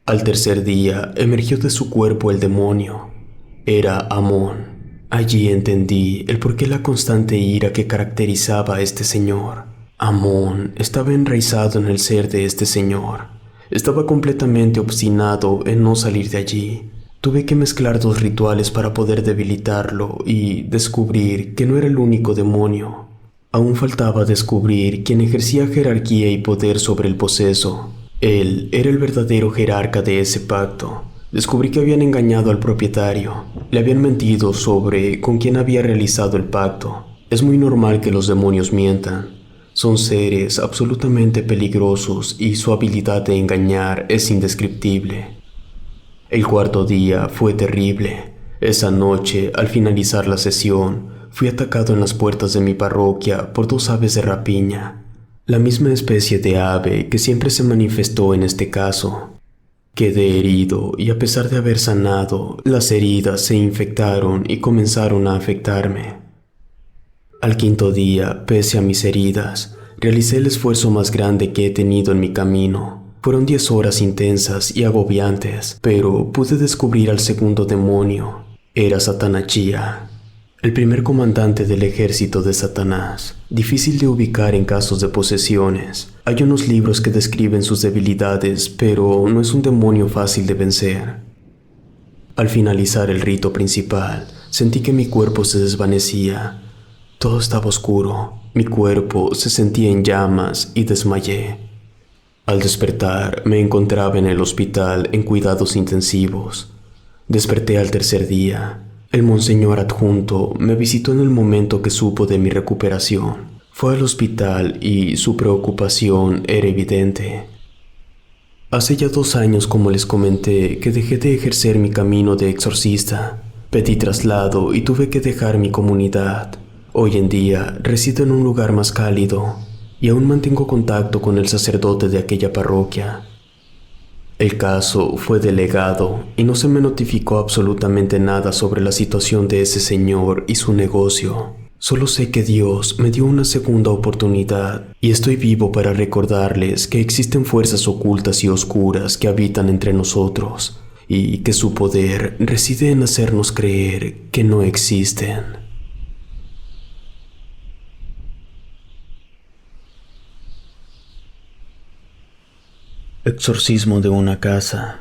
Al tercer día emergió de su cuerpo el demonio. Era Amón. Allí entendí el porqué la constante ira que caracterizaba a este señor. Amón estaba enraizado en el ser de este señor. Estaba completamente obstinado en no salir de allí. Tuve que mezclar 2 rituales para poder debilitarlo y descubrir que no era el único demonio. Aún faltaba descubrir quién ejercía jerarquía y poder sobre el poseso. Él era el verdadero jerarca de ese pacto. Descubrí que habían engañado al propietario. Le habían mentido sobre con quién había realizado el pacto. Es muy normal que los demonios mientan. Son seres absolutamente peligrosos y su habilidad de engañar es indescriptible. El 4.º día fue terrible. Esa noche, al finalizar la sesión, fui atacado en las puertas de mi parroquia por 2 aves de rapiña, la misma especie de ave que siempre se manifestó en este caso. Quedé herido y a pesar de haber sanado, las heridas se infectaron y comenzaron a afectarme. Al 5.º día, pese a mis heridas, realicé el esfuerzo más grande que he tenido en mi camino. Fueron 10 horas intensas y agobiantes, pero pude descubrir al segundo demonio. Era Satanachía, el primer comandante del ejército de Satanás. Difícil de ubicar en casos de posesiones. Hay unos libros que describen sus debilidades, pero no es un demonio fácil de vencer. Al finalizar el rito principal, Sentí que mi cuerpo se desvanecía. Todo estaba oscuro, mi cuerpo se sentía en llamas y desmayé. Al despertar, me encontraba en el hospital en cuidados intensivos. Desperté al tercer día. El monseñor adjunto me visitó en el momento que supo de mi recuperación. Fue al hospital y su preocupación era evidente. Hace ya 2 años, como les comenté, que dejé de ejercer mi camino de exorcista. Pedí traslado y tuve que dejar mi comunidad. Hoy en día resido en un lugar más cálido y aún mantengo contacto con el sacerdote de aquella parroquia. El caso fue delegado y no se me notificó absolutamente nada sobre la situación de ese señor y su negocio. Solo sé que Dios me dio una segunda oportunidad y estoy vivo para recordarles que existen fuerzas ocultas y oscuras que habitan entre nosotros y que su poder reside en hacernos creer que no existen. Exorcismo de una casa.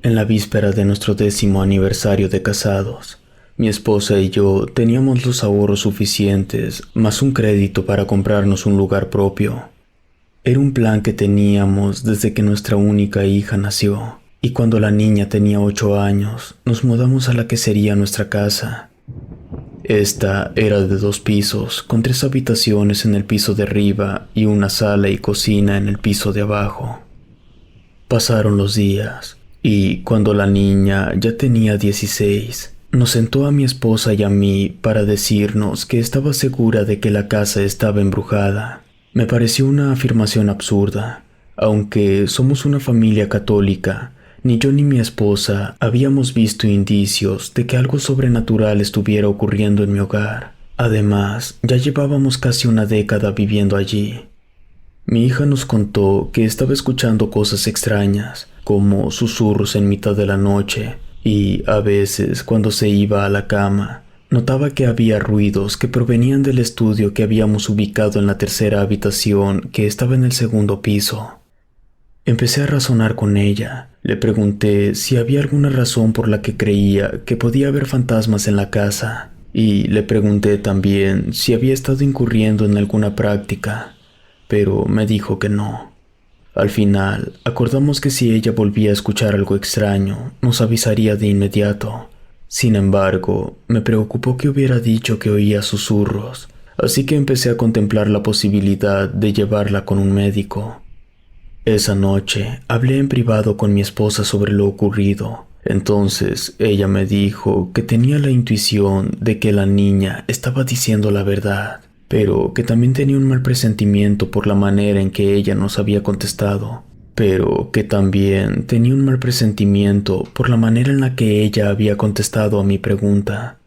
En la víspera de nuestro 10º aniversario de casados, mi esposa y yo teníamos los ahorros suficientes, más un crédito para comprarnos un lugar propio. Era un plan que teníamos desde que nuestra única hija nació, y cuando la niña tenía 8 años, nos mudamos a la que sería nuestra casa. Esta era de 2 pisos, con 3 habitaciones en el piso de arriba y una sala y cocina en el piso de abajo. Pasaron los días, y cuando la niña ya tenía 16, nos sentó a mi esposa y a mí para decirnos que estaba segura de que la casa estaba embrujada. Me pareció una afirmación absurda, aunque somos una familia católica. Ni yo ni mi esposa habíamos visto indicios de que algo sobrenatural estuviera ocurriendo en mi hogar. Además, ya llevábamos casi una década viviendo allí. Mi hija nos contó que estaba escuchando cosas extrañas, como susurros en mitad de la noche, y a veces, cuando se iba a la cama, notaba que había ruidos que provenían del estudio que habíamos ubicado en la tercera habitación, que estaba en el 2.º piso. Empecé a razonar con ella. Le pregunté si había alguna razón por la que creía que podía haber fantasmas en la casa, y le pregunté también si había estado incurriendo en alguna práctica, pero me dijo que no. Al final, acordamos que si ella volvía a escuchar algo extraño, nos avisaría de inmediato. Sin embargo, me preocupó que hubiera dicho que oía susurros, así que empecé a contemplar la posibilidad de llevarla con un médico. Esa noche hablé en privado con mi esposa sobre lo ocurrido. Entonces ella me dijo que tenía la intuición de que la niña estaba diciendo la verdad, pero que también tenía un mal presentimiento por la manera en que ella nos había contestado, pero que también tenía un mal presentimiento por la manera en la que ella había contestado a mi pregunta.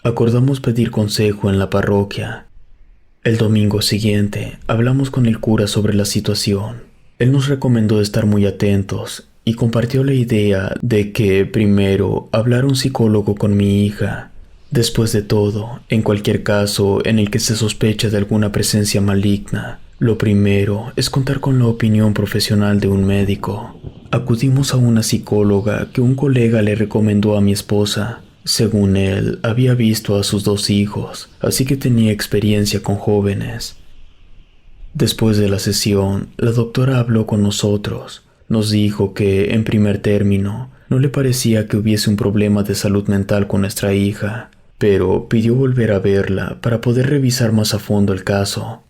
Acordamos pedir consejo en la parroquia. El domingo siguiente hablamos con el cura sobre la situación. Él nos recomendó estar muy atentos y compartió la idea de que primero hablara un psicólogo con mi hija. Después de todo, en cualquier caso en el que se sospeche de alguna presencia maligna, lo primero es contar con la opinión profesional de un médico. Acudimos a una psicóloga que un colega le recomendó a mi esposa. Según él, había visto a sus 2 hijos, así que tenía experiencia con jóvenes. Después de la sesión, la doctora habló con nosotros. Nos dijo que, en primer término, no le parecía que hubiese un problema de salud mental con nuestra hija, pero pidió volver a verla para poder revisar más a fondo el caso.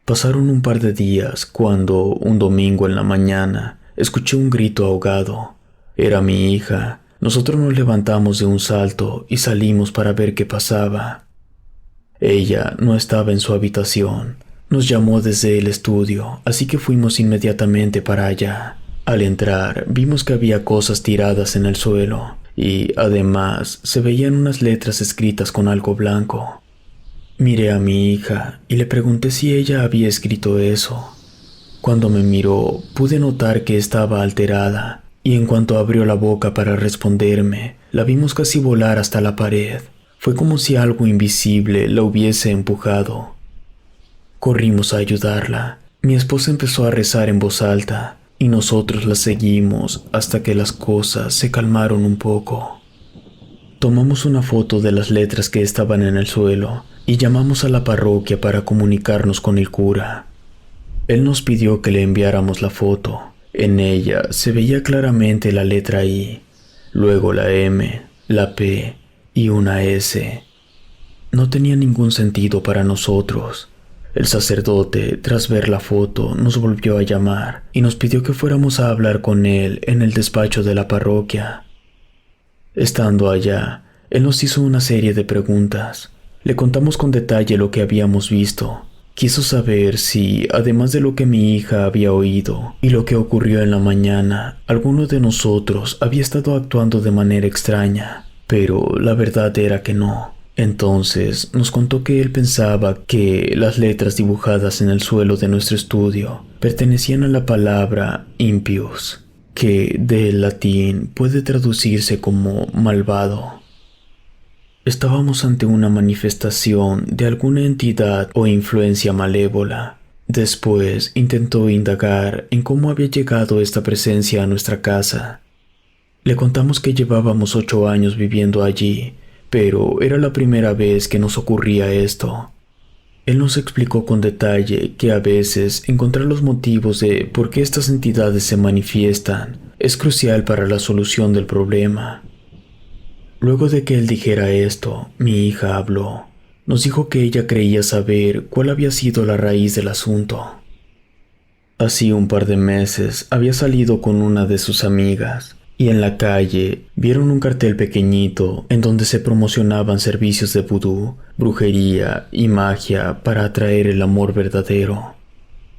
Pasaron un par de días cuando, un domingo en la mañana, escuché un grito ahogado. Era mi hija. Nosotros nos levantamos de un salto y salimos para ver qué pasaba. Ella no estaba en su habitación. Nos llamó desde el estudio, así que fuimos inmediatamente para allá. Al entrar, vimos que había cosas tiradas en el suelo y, además, se veían unas letras escritas con algo blanco. Miré a mi hija y le pregunté si ella había escrito eso. Cuando me miró, pude notar que estaba alterada, y en cuanto abrió la boca para responderme, la vimos casi volar hasta la pared. Fue como si algo invisible la hubiese empujado. Corrimos a ayudarla. Mi esposa empezó a rezar en voz alta. y nosotros las seguimos hasta que las cosas se calmaron un poco. Tomamos una foto de las letras que estaban en el suelo y llamamos a la parroquia para comunicarnos con el cura. Él nos pidió que le enviáramos la foto. En ella se veía claramente la letra I, luego la M, la P y una S. No tenía ningún sentido para nosotros. El sacerdote, tras ver la foto, nos volvió a llamar y nos pidió que fuéramos a hablar con él en el despacho de la parroquia. Estando allá, él nos hizo una serie de preguntas. Le contamos con detalle lo que habíamos visto. Quiso saber si, además de lo que mi hija había oído y lo que ocurrió en la mañana, alguno de nosotros había estado actuando de manera extraña, pero la verdad era que no. Entonces nos contó que él pensaba que las letras dibujadas en el suelo de nuestro estudio pertenecían a la palabra impius, que del latín puede traducirse como malvado. Estábamos ante una manifestación de alguna entidad o influencia malévola. Después intentó indagar en cómo había llegado esta presencia a nuestra casa. Le contamos que llevábamos 8 años viviendo allí, pero era la primera vez que nos ocurría esto. Él nos explicó con detalle que a veces encontrar los motivos de por qué estas entidades se manifiestan es crucial para la solución del problema. Luego de que él dijera esto, mi hija habló. Nos dijo que ella creía saber cuál había sido la raíz del asunto. Hacía un par de meses había salido con una de sus amigas y en la calle vieron un cartel pequeñito en donde se promocionaban servicios de vudú, brujería y magia para atraer el amor verdadero.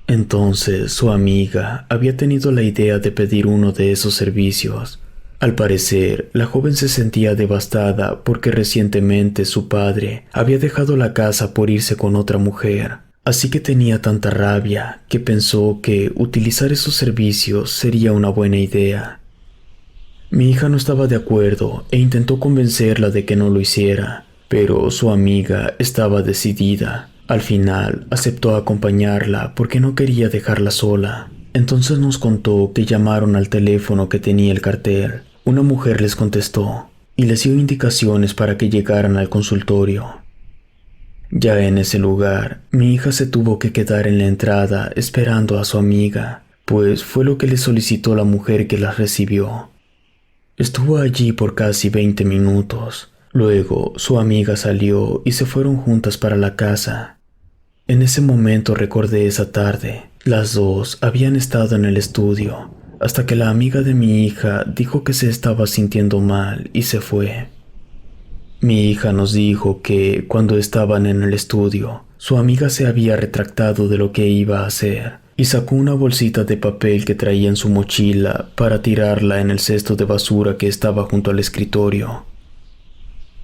Entonces su amiga había tenido la idea de pedir uno de esos servicios. Al parecer, la joven se sentía devastada porque recientemente su padre había dejado la casa por irse con otra mujer. Así que tenía tanta rabia que pensó que utilizar esos servicios sería una buena idea. Mi hija no estaba de acuerdo e intentó convencerla de que no lo hiciera, pero su amiga estaba decidida. Al final, aceptó acompañarla porque no quería dejarla sola. Entonces nos contó que llamaron al teléfono que tenía el cartel. Una mujer les contestó y les dio indicaciones para que llegaran al consultorio. Ya en ese lugar, mi hija se tuvo que quedar en la entrada esperando a su amiga, pues fue lo que le solicitó la mujer que las recibió. Estuvo allí por casi 20 minutos. Luego, su amiga salió y se fueron juntas para la casa. En ese momento recordé esa tarde. Las dos habían estado en el estudio, hasta que la amiga de mi hija dijo que se estaba sintiendo mal y se fue. Mi hija nos dijo que cuando estaban en el estudio, su amiga se había retractado de lo que iba a hacer y sacó una bolsita de papel que traía en su mochila para tirarla en el cesto de basura que estaba junto al escritorio.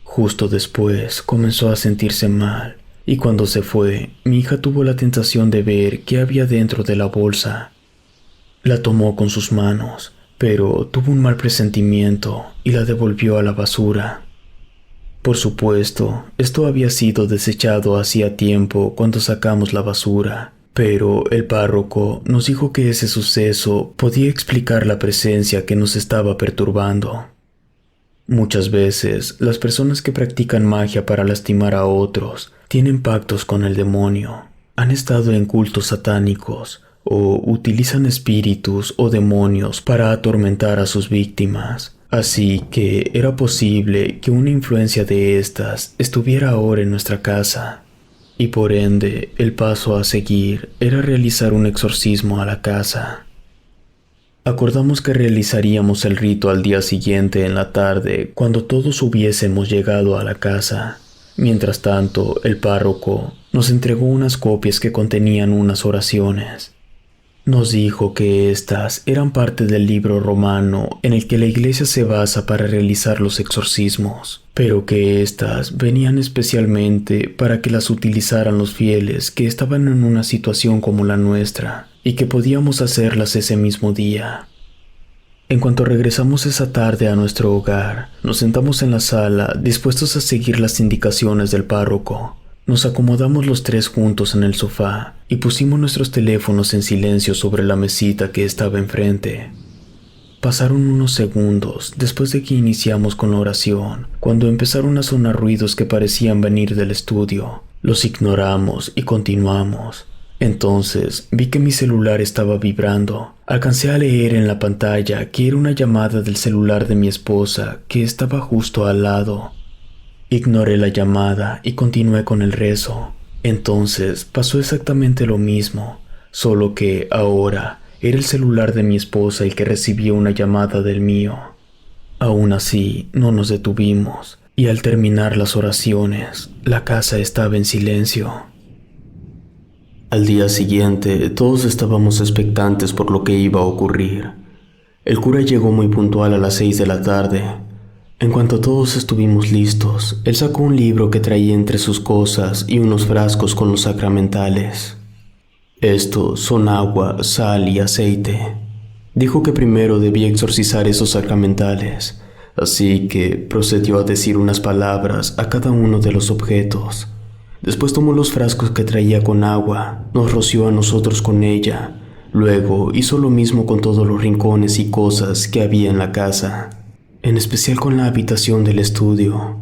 Justo después comenzó a sentirse mal y cuando se fue, mi hija tuvo la tentación de ver qué había dentro de la bolsa. La tomó con sus manos, pero tuvo un mal presentimiento y la devolvió a la basura. Por supuesto, esto había sido desechado hacía tiempo cuando sacamos la basura, pero el párroco nos dijo que ese suceso podía explicar la presencia que nos estaba perturbando. Muchas veces, las personas que practican magia para lastimar a otros tienen pactos con el demonio, han estado en cultos satánicos o utilizan espíritus o demonios para atormentar a sus víctimas. Así que era posible que una influencia de estas estuviera ahora en nuestra casa. Y por ende, el paso a seguir era realizar un exorcismo a la casa. Acordamos que realizaríamos el rito al día siguiente en la tarde cuando todos hubiésemos llegado a la casa. Mientras tanto, el párroco nos entregó unas copias que contenían unas oraciones. Nos dijo que estas eran parte del libro romano en el que la iglesia se basa para realizar los exorcismos, pero que estas venían especialmente para que las utilizaran los fieles que estaban en una situación como la nuestra y que podíamos hacerlas ese mismo día. En cuanto regresamos esa tarde a nuestro hogar, nos sentamos en la sala dispuestos a seguir las indicaciones del párroco. Nos acomodamos los tres juntos en el sofá y pusimos nuestros teléfonos en silencio sobre la mesita que estaba enfrente. Pasaron unos segundos después de que iniciamos con la oración, cuando empezaron a sonar ruidos que parecían venir del estudio. Los ignoramos y continuamos. Entonces vi que mi celular estaba vibrando. Alcancé a leer en la pantalla que era una llamada del celular de mi esposa que estaba justo al lado. Ignoré la llamada y continué con el rezo. Entonces pasó exactamente lo mismo, solo que ahora era el celular de mi esposa el que recibía una llamada del mío. Aún así, no nos detuvimos, y al terminar las oraciones, la casa estaba en silencio. Al día siguiente, todos estábamos expectantes por lo que iba a ocurrir. El cura llegó muy puntual a las 6 de la tarde. En cuanto todos estuvimos listos, él sacó un libro que traía entre sus cosas y unos frascos con los sacramentales. Estos son agua, sal y aceite. Dijo que primero debía exorcizar esos sacramentales, así que procedió a decir unas palabras a cada uno de los objetos. Después tomó los frascos que traía con agua, nos roció a nosotros con ella. Luego hizo lo mismo con todos los rincones y cosas que había en la casa, en especial con la habitación del estudio.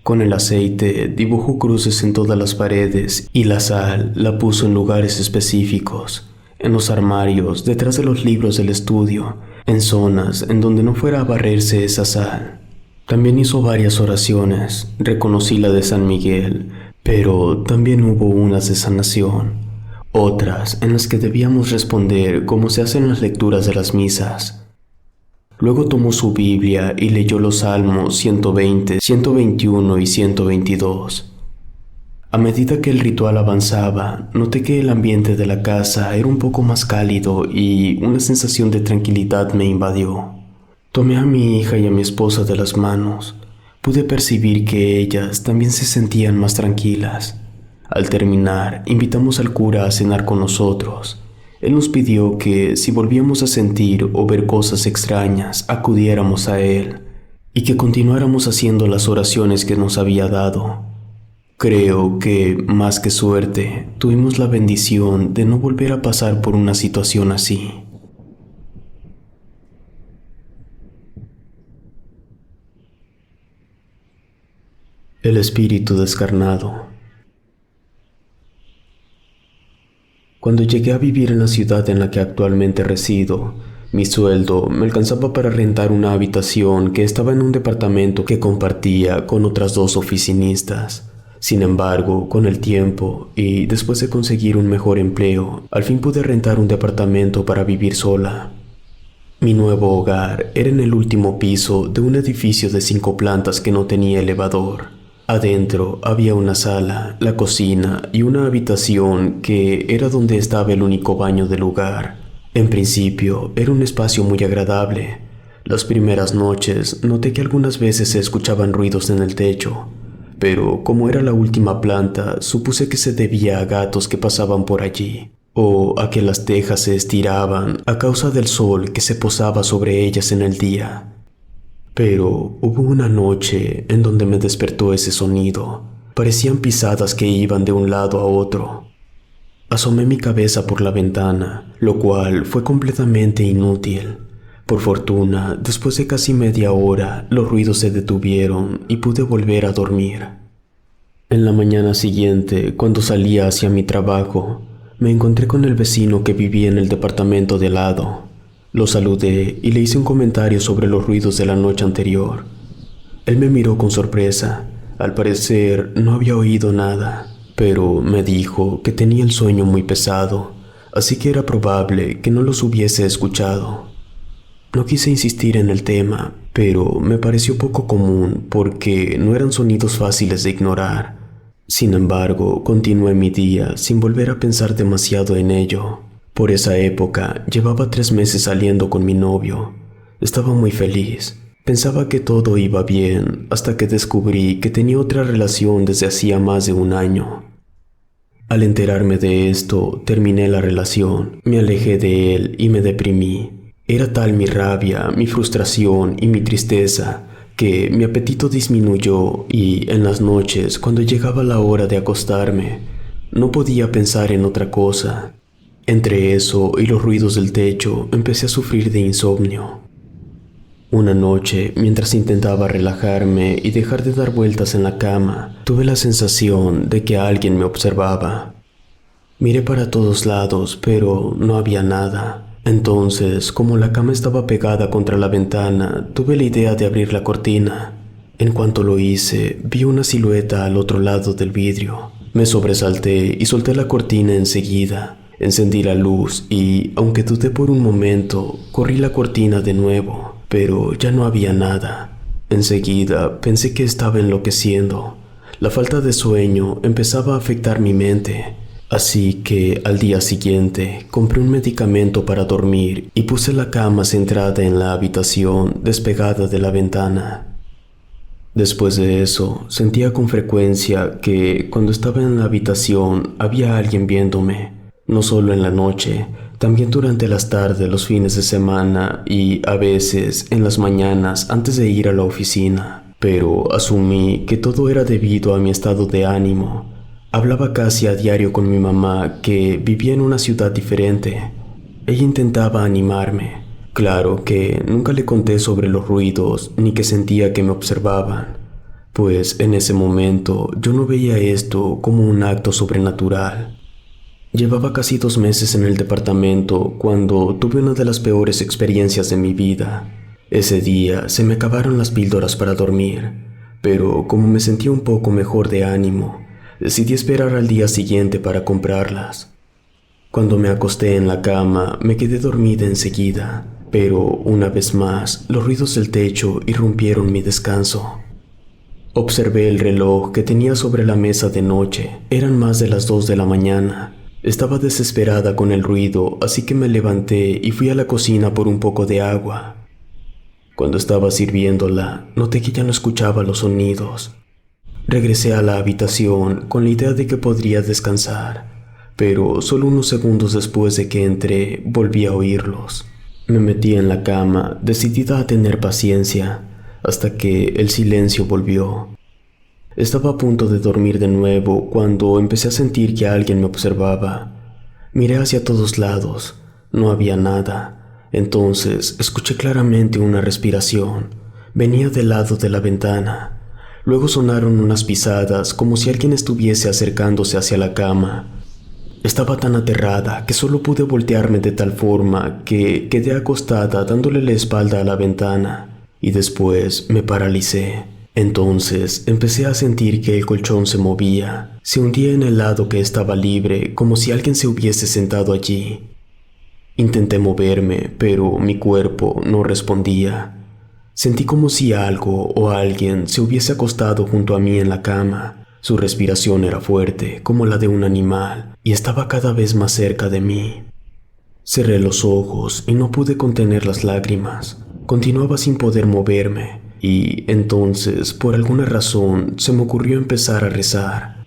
Con el aceite dibujó cruces en todas las paredes y la sal la puso en lugares específicos, en los armarios, detrás de los libros del estudio, en zonas en donde no fuera a barrerse esa sal. También hizo varias oraciones, reconocí la de San Miguel, pero también hubo unas de sanación, otras en las que debíamos responder como se hacen las lecturas de las misas. Luego tomó su Biblia y leyó los Salmos 120, 121 y 122. A medida que el ritual avanzaba, noté que el ambiente de la casa era un poco más cálido y una sensación de tranquilidad me invadió. Tomé a mi hija y a mi esposa de las manos. Pude percibir que ellas también se sentían más tranquilas. Al terminar, invitamos al cura a cenar con nosotros. Él nos pidió que, si volvíamos a sentir o ver cosas extrañas, acudiéramos a él y que continuáramos haciendo las oraciones que nos había dado. Creo que, más que suerte, tuvimos la bendición de no volver a pasar por una situación así. El espíritu descarnado. Cuando llegué a vivir en la ciudad en la que actualmente resido, mi sueldo me alcanzaba para rentar una habitación que estaba en un departamento que compartía con otras 2 oficinistas. Sin embargo, con el tiempo y después de conseguir un mejor empleo, al fin pude rentar un departamento para vivir sola. Mi nuevo hogar era en el último piso de un edificio de 5 plantas que no tenía elevador. Adentro había una sala, la cocina y una habitación que era donde estaba el único baño del lugar. En principio, era un espacio muy agradable. Las primeras noches noté que algunas veces se escuchaban ruidos en el techo, pero como era la última planta, supuse que se debía a gatos que pasaban por allí, o a que las tejas se estiraban a causa del sol que se posaba sobre ellas en el día. Pero hubo una noche en donde me despertó ese sonido. Parecían pisadas que iban de un lado a otro. Asomé mi cabeza por la ventana, lo cual fue completamente inútil. Por fortuna, después de casi media hora, los ruidos se detuvieron y pude volver a dormir. En la mañana siguiente, cuando salía hacia mi trabajo, me encontré con el vecino que vivía en el departamento de al lado. Lo saludé y le hice un comentario sobre los ruidos de la noche anterior. Él me miró con sorpresa. Al parecer no había oído nada, pero me dijo que tenía el sueño muy pesado, así que era probable que no los hubiese escuchado. No quise insistir en el tema, pero me pareció poco común porque no eran sonidos fáciles de ignorar. Sin embargo, continué mi día sin volver a pensar demasiado en ello. Por esa época, llevaba 3 meses saliendo con mi novio. Estaba muy feliz. Pensaba que todo iba bien, hasta que descubrí que tenía otra relación desde hacía más de 1 año. Al enterarme de esto, terminé la relación, me alejé de él y me deprimí. Era tal mi rabia, mi frustración y mi tristeza, que mi apetito disminuyó y en las noches, cuando llegaba la hora de acostarme, no podía pensar en otra cosa. Entre eso y los ruidos del techo, empecé a sufrir de insomnio. Una noche, mientras intentaba relajarme y dejar de dar vueltas en la cama, tuve la sensación de que alguien me observaba. Miré para todos lados, pero no había nada. Entonces, como la cama estaba pegada contra la ventana, tuve la idea de abrir la cortina. En cuanto lo hice, vi una silueta al otro lado del vidrio. Me sobresalté y solté la cortina enseguida. Encendí la luz y, aunque dudé por un momento, corrí la cortina de nuevo, pero ya no había nada. Enseguida pensé que estaba enloqueciendo. La falta de sueño empezaba a afectar mi mente. Así que al día siguiente compré un medicamento para dormir y puse la cama centrada en la habitación, despegada de la ventana. Después de eso, sentía con frecuencia que cuando estaba en la habitación había alguien viéndome, no solo en la noche, también durante las tardes, los fines de semana y a veces en las mañanas antes de ir a la oficina. Pero asumí que todo era debido a mi estado de ánimo. Hablaba casi a diario con mi mamá, que vivía en una ciudad diferente. Ella intentaba animarme. Claro que nunca le conté sobre los ruidos ni que sentía que me observaban, pues en ese momento yo no veía esto como un acto sobrenatural. Llevaba casi 2 meses en el departamento cuando tuve una de las peores experiencias de mi vida. Ese día se me acabaron las píldoras para dormir, pero como me sentía un poco mejor de ánimo, decidí esperar al día siguiente para comprarlas. Cuando me acosté en la cama, me quedé dormida enseguida, pero una vez más, los ruidos del techo irrumpieron mi descanso. Observé el reloj que tenía sobre la mesa de noche. Eran más de las 2 de la mañana. Estaba desesperada con el ruido, así que me levanté y fui a la cocina por un poco de agua. Cuando estaba sirviéndola, noté que ya no escuchaba los sonidos. Regresé a la habitación con la idea de que podría descansar, pero solo unos segundos después de que entré, volví a oírlos. Me metí en la cama, decidida a tener paciencia, hasta que el silencio volvió. Estaba a punto de dormir de nuevo cuando empecé a sentir que alguien me observaba. Miré hacia todos lados, no había nada. Entonces escuché claramente una respiración. Venía del lado de la ventana. Luego sonaron unas pisadas como si alguien estuviese acercándose hacia la cama. Estaba tan aterrada que solo pude voltearme de tal forma que quedé acostada dándole la espalda a la ventana y después me paralicé. Entonces empecé a sentir que el colchón se movía, se hundía en el lado que estaba libre, como si alguien se hubiese sentado allí. Intenté moverme, pero mi cuerpo no respondía. Sentí como si algo o alguien se hubiese acostado junto a mí en la cama. Su respiración era fuerte, como la de un animal, y estaba cada vez más cerca de mí. Cerré los ojos y no pude contener las lágrimas. Continuaba sin poder moverme. Y entonces, por alguna razón, se me ocurrió empezar a rezar.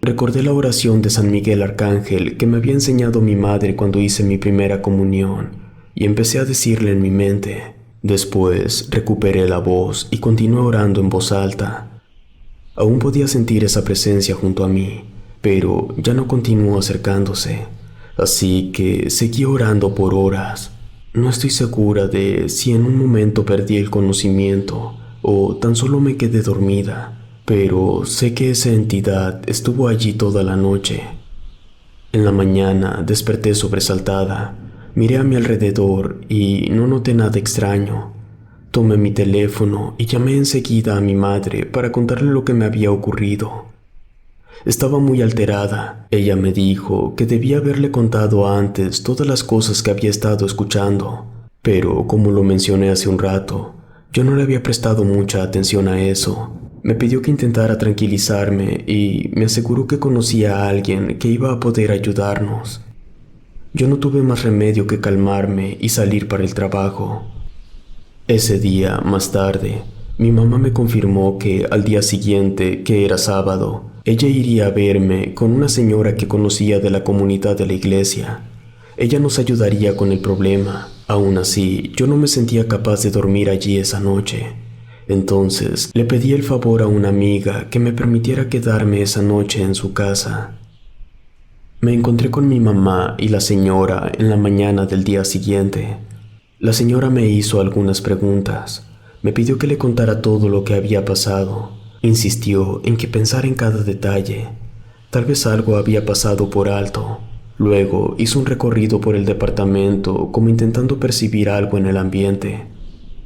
Recordé la oración de San Miguel Arcángel que me había enseñado mi madre cuando hice mi primera comunión, y empecé a decirle en mi mente. Después recuperé la voz y continué orando en voz alta. Aún podía sentir esa presencia junto a mí, pero ya no continuó acercándose, así que seguí orando por horas. No estoy segura de si en un momento perdí el conocimiento o tan solo me quedé dormida, pero sé que esa entidad estuvo allí toda la noche. En la mañana desperté sobresaltada, miré a mi alrededor y no noté nada extraño. Tomé mi teléfono y llamé enseguida a mi madre para contarle lo que me había ocurrido. Estaba muy alterada. Ella me dijo que debía haberle contado antes todas las cosas que había estado escuchando, pero como lo mencioné hace un rato, yo no le había prestado mucha atención a eso. Me pidió que intentara tranquilizarme y me aseguró que conocía a alguien que iba a poder ayudarnos. Yo no tuve más remedio que calmarme y salir para el trabajo. Ese día, más tarde, mi mamá me confirmó que al día siguiente, que era sábado, ella iría a verme con una señora que conocía de la comunidad de la iglesia. Ella nos ayudaría con el problema. Aún así, yo no me sentía capaz de dormir allí esa noche. Entonces le pedí el favor a una amiga que me permitiera quedarme esa noche en su casa. Me encontré con mi mamá y la señora en la mañana del día siguiente. La señora me hizo algunas preguntas. Me pidió que le contara todo lo que había pasado. Insistió en que pensara en cada detalle. Tal vez algo había pasado por alto. Luego hizo un recorrido por el departamento como intentando percibir algo en el ambiente.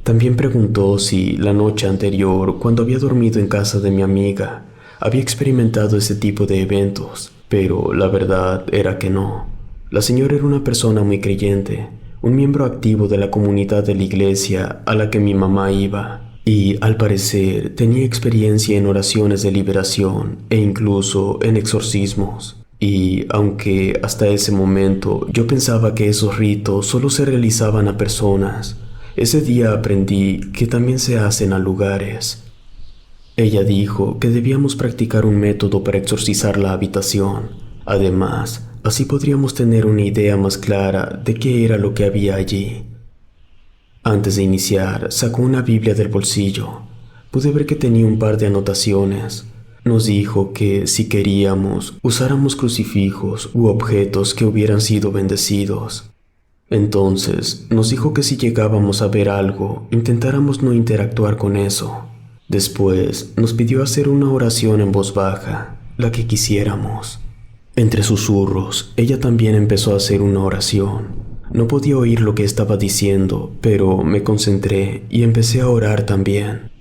También preguntó si la noche anterior, cuando había dormido en casa de mi amiga, había experimentado ese tipo de eventos, pero la verdad era que no. La señora era una persona muy creyente, un miembro activo de la comunidad de la iglesia a la que mi mamá iba, y al parecer tenía experiencia en oraciones de liberación e incluso en exorcismos. Y aunque hasta ese momento yo pensaba que esos ritos solo se realizaban a personas, ese día aprendí que también se hacen a lugares. Ella dijo que debíamos practicar un método para exorcizar la habitación. Además, así podríamos tener una idea más clara de qué era lo que había allí. Antes de iniciar, sacó una Biblia del bolsillo. Pude ver que tenía un par de anotaciones. Nos dijo que, si queríamos, usáramos crucifijos u objetos que hubieran sido bendecidos. Entonces, nos dijo que si llegábamos a ver algo, intentáramos no interactuar con eso. Después, nos pidió hacer una oración en voz baja, la que quisiéramos. Entre susurros, ella también empezó a hacer una oración. No podía oír lo que estaba diciendo, pero me concentré y empecé a orar también.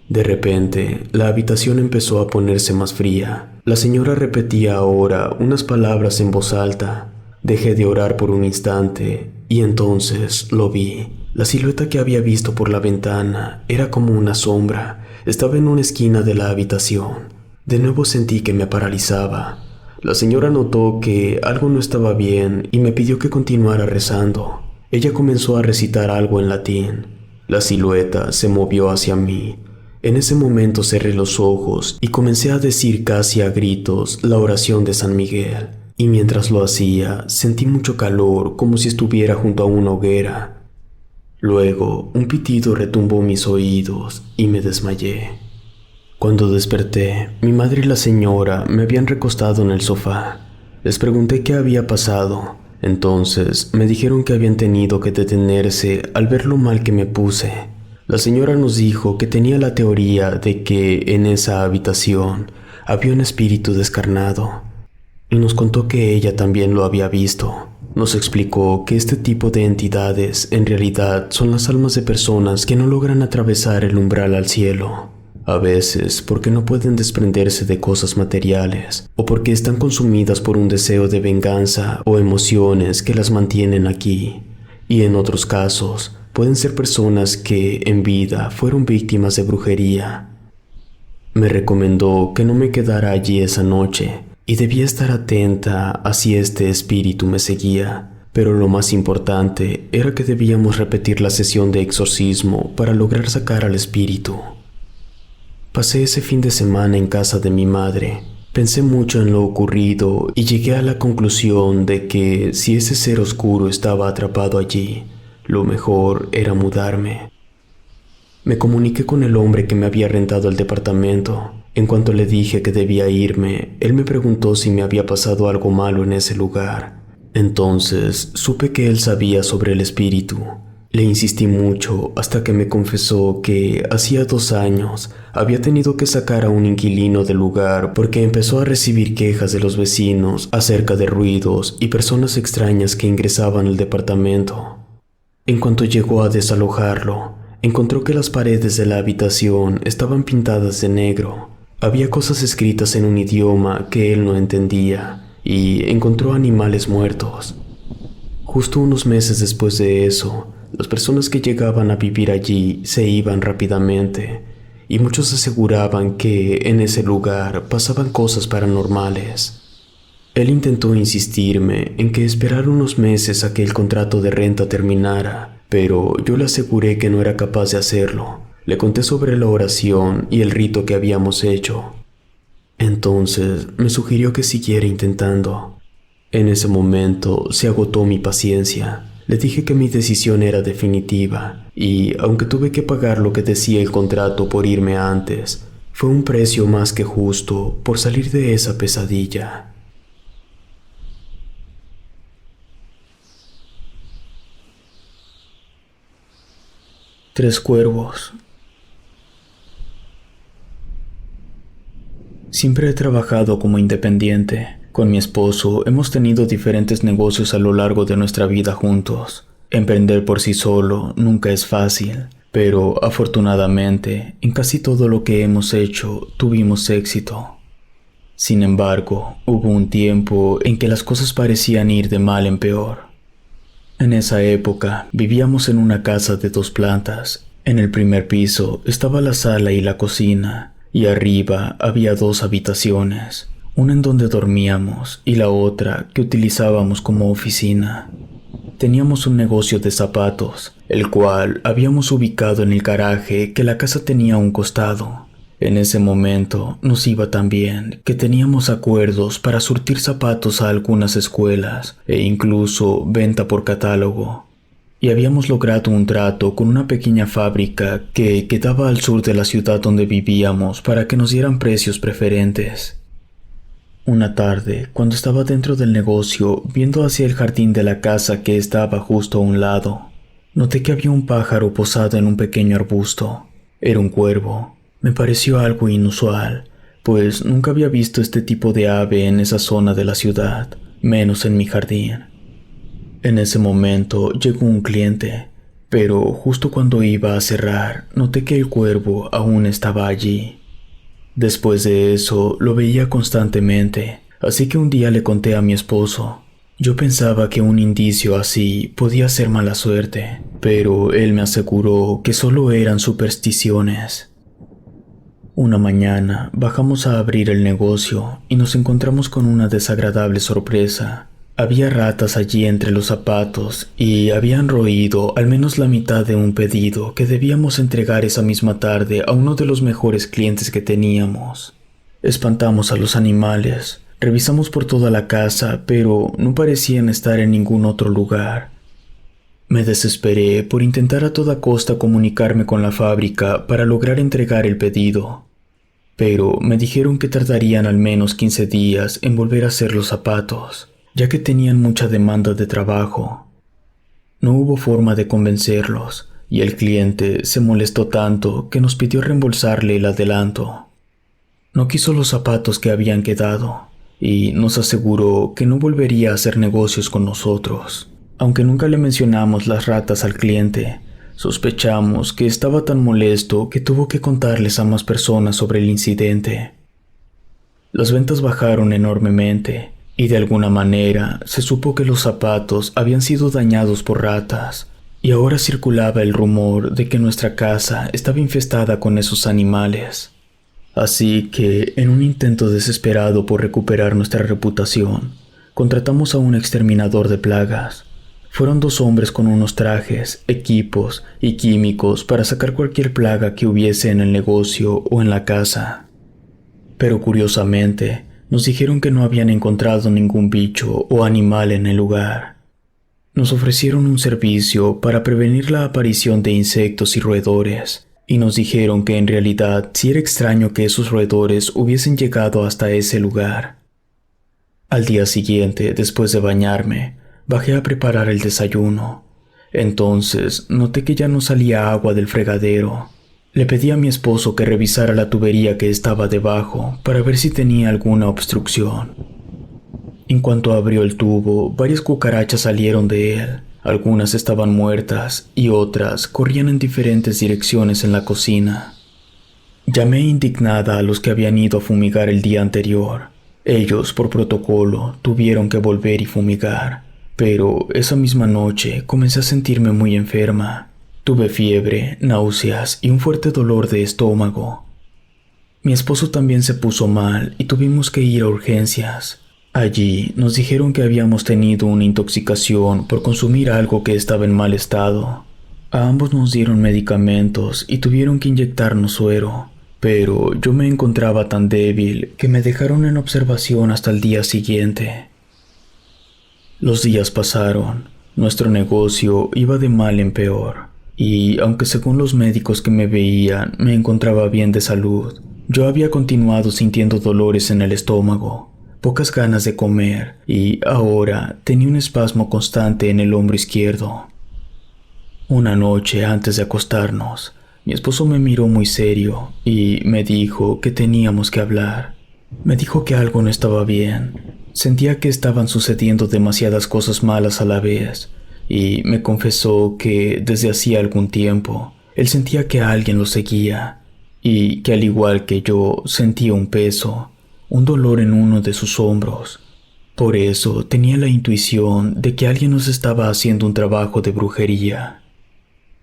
De repente, la habitación empezó a ponerse más fría. La señora repetía ahora unas palabras en voz alta. Dejé de orar por un instante y entonces lo vi. La silueta que había visto por la ventana era como una sombra. Estaba en una esquina de la habitación. De nuevo sentí que me paralizaba. La señora notó que algo no estaba bien y me pidió que continuara rezando. Ella comenzó a recitar algo en latín. La silueta se movió hacia mí. En ese momento cerré los ojos y comencé a decir casi a gritos la oración de San Miguel. Y mientras lo hacía, sentí mucho calor como si estuviera junto a una hoguera. Luego, un pitido retumbó mis oídos y me desmayé. Cuando desperté, mi madre y la señora me habían recostado en el sofá. Les pregunté qué había pasado. Entonces, me dijeron que habían tenido que detenerse al ver lo mal que me puse. La señora nos dijo que tenía la teoría de que en esa habitación había un espíritu descarnado. Y nos contó que ella también lo había visto. Nos explicó que este tipo de entidades en realidad son las almas de personas que no logran atravesar el umbral al cielo. A veces porque no pueden desprenderse de cosas materiales o porque están consumidas por un deseo de venganza o emociones que las mantienen aquí. Y en otros casos pueden ser personas que en vida fueron víctimas de brujería. Me recomendó que no me quedara allí esa noche y debía estar atenta a si este espíritu me seguía, pero lo más importante era que debíamos repetir la sesión de exorcismo para lograr sacar al espíritu. Pasé ese fin de semana en casa de mi madre. Pensé mucho en lo ocurrido y llegué a la conclusión de que si ese ser oscuro estaba atrapado allí, lo mejor era mudarme. Me comuniqué con el hombre que me había rentado el departamento. En cuanto le dije que debía irme, él me preguntó si me había pasado algo malo en ese lugar. Entonces supe que él sabía sobre el espíritu. Le insistí mucho hasta que me confesó que hacía 2 años había tenido que sacar a un inquilino del lugar porque empezó a recibir quejas de los vecinos acerca de ruidos y personas extrañas que ingresaban al departamento. En cuanto llegó a desalojarlo, encontró que las paredes de la habitación estaban pintadas de negro. Había cosas escritas en un idioma que él no entendía y encontró animales muertos. Justo unos meses después de eso, las personas que llegaban a vivir allí se iban rápidamente y muchos aseguraban que en ese lugar pasaban cosas paranormales. Él intentó insistirme en que esperara unos meses a que el contrato de renta terminara, pero yo le aseguré que no era capaz de hacerlo. Le conté sobre la oración y el rito que habíamos hecho. Entonces me sugirió que siguiera intentando. En ese momento se agotó mi paciencia. Le dije que mi decisión era definitiva y, aunque tuve que pagar lo que decía el contrato por irme antes, fue un precio más que justo por salir de esa pesadilla. Tres cuervos. Siempre he trabajado como independiente. Con mi esposo hemos tenido diferentes negocios a lo largo de nuestra vida juntos. Emprender por sí solo nunca es fácil, pero afortunadamente en casi todo lo que hemos hecho tuvimos éxito. Sin embargo, hubo un tiempo en que las cosas parecían ir de mal en peor. En esa época vivíamos en una casa de 2 plantas. En el primer piso estaba la sala y la cocina, y arriba había 2 habitaciones, una en donde dormíamos y la otra que utilizábamos como oficina. Teníamos un negocio de zapatos, el cual habíamos ubicado en el garaje que la casa tenía a un costado. En ese momento nos iba tan bien que teníamos acuerdos para surtir zapatos a algunas escuelas e incluso venta por catálogo. Y habíamos logrado un trato con una pequeña fábrica que quedaba al sur de la ciudad donde vivíamos para que nos dieran precios preferentes. Una tarde, cuando estaba dentro del negocio, viendo hacia el jardín de la casa que estaba justo a un lado, noté que había un pájaro posado en un pequeño arbusto. Era un cuervo. Me pareció algo inusual, pues nunca había visto este tipo de ave en esa zona de la ciudad, menos en mi jardín. En ese momento llegó un cliente, pero justo cuando iba a cerrar, noté que el cuervo aún estaba allí. Después de eso, lo veía constantemente, así que un día le conté a mi esposo. Yo pensaba que un indicio así podía ser mala suerte, pero él me aseguró que solo eran supersticiones. Una mañana bajamos a abrir el negocio y nos encontramos con una desagradable sorpresa. Había ratas allí entre los zapatos y habían roído al menos la mitad de un pedido que debíamos entregar esa misma tarde a uno de los mejores clientes que teníamos. Espantamos a los animales, revisamos por toda la casa, pero no parecían estar en ningún otro lugar. Me desesperé por intentar a toda costa comunicarme con la fábrica para lograr entregar el pedido, pero me dijeron que tardarían al menos 15 días en volver a hacer los zapatos, ya que tenían mucha demanda de trabajo. No hubo forma de convencerlos, y el cliente se molestó tanto que nos pidió reembolsarle el adelanto. No quiso los zapatos que habían quedado, y nos aseguró que no volvería a hacer negocios con nosotros. Aunque nunca le mencionamos las ratas al cliente, sospechamos que estaba tan molesto que tuvo que contarles a más personas sobre el incidente. Las ventas bajaron enormemente, y de alguna manera se supo que los zapatos habían sido dañados por ratas, y ahora circulaba el rumor de que nuestra casa estaba infestada con esos animales. Así que, en un intento desesperado por recuperar nuestra reputación, contratamos a un exterminador de plagas. Fueron 2 hombres con unos trajes, equipos y químicos para sacar cualquier plaga que hubiese en el negocio o en la casa. Pero curiosamente, nos dijeron que no habían encontrado ningún bicho o animal en el lugar. Nos ofrecieron un servicio para prevenir la aparición de insectos y roedores, y nos dijeron que en realidad sí era extraño que esos roedores hubiesen llegado hasta ese lugar. Al día siguiente, después de bañarme, bajé a preparar el desayuno. Entonces noté que ya no salía agua del fregadero. Le pedí a mi esposo que revisara la tubería que estaba debajo para ver si tenía alguna obstrucción. En cuanto abrió el tubo, varias cucarachas salieron de él. Algunas estaban muertas y otras corrían en diferentes direcciones en la cocina. Llamé indignada a los que habían ido a fumigar el día anterior. Ellos, por protocolo, tuvieron que volver y fumigar, pero esa misma noche comencé a sentirme muy enferma. Tuve fiebre, náuseas y un fuerte dolor de estómago. Mi esposo también se puso mal y tuvimos que ir a urgencias. Allí nos dijeron que habíamos tenido una intoxicación por consumir algo que estaba en mal estado. A ambos nos dieron medicamentos y tuvieron que inyectarnos suero, pero yo me encontraba tan débil que me dejaron en observación hasta el día siguiente. Los días pasaron. Nuestro negocio iba de mal en peor, y aunque según los médicos que me veían me encontraba bien de salud, yo había continuado sintiendo dolores en el estómago, pocas ganas de comer y ahora tenía un espasmo constante en el hombro izquierdo. Una noche antes de acostarnos, mi esposo me miró muy serio y me dijo que teníamos que hablar. Me dijo que algo no estaba bien. Sentía que estaban sucediendo demasiadas cosas malas a la vez y me confesó que desde hacía algún tiempo él sentía que alguien lo seguía y que al igual que yo sentía un peso, un dolor en uno de sus hombros. Por eso tenía la intuición de que alguien nos estaba haciendo un trabajo de brujería.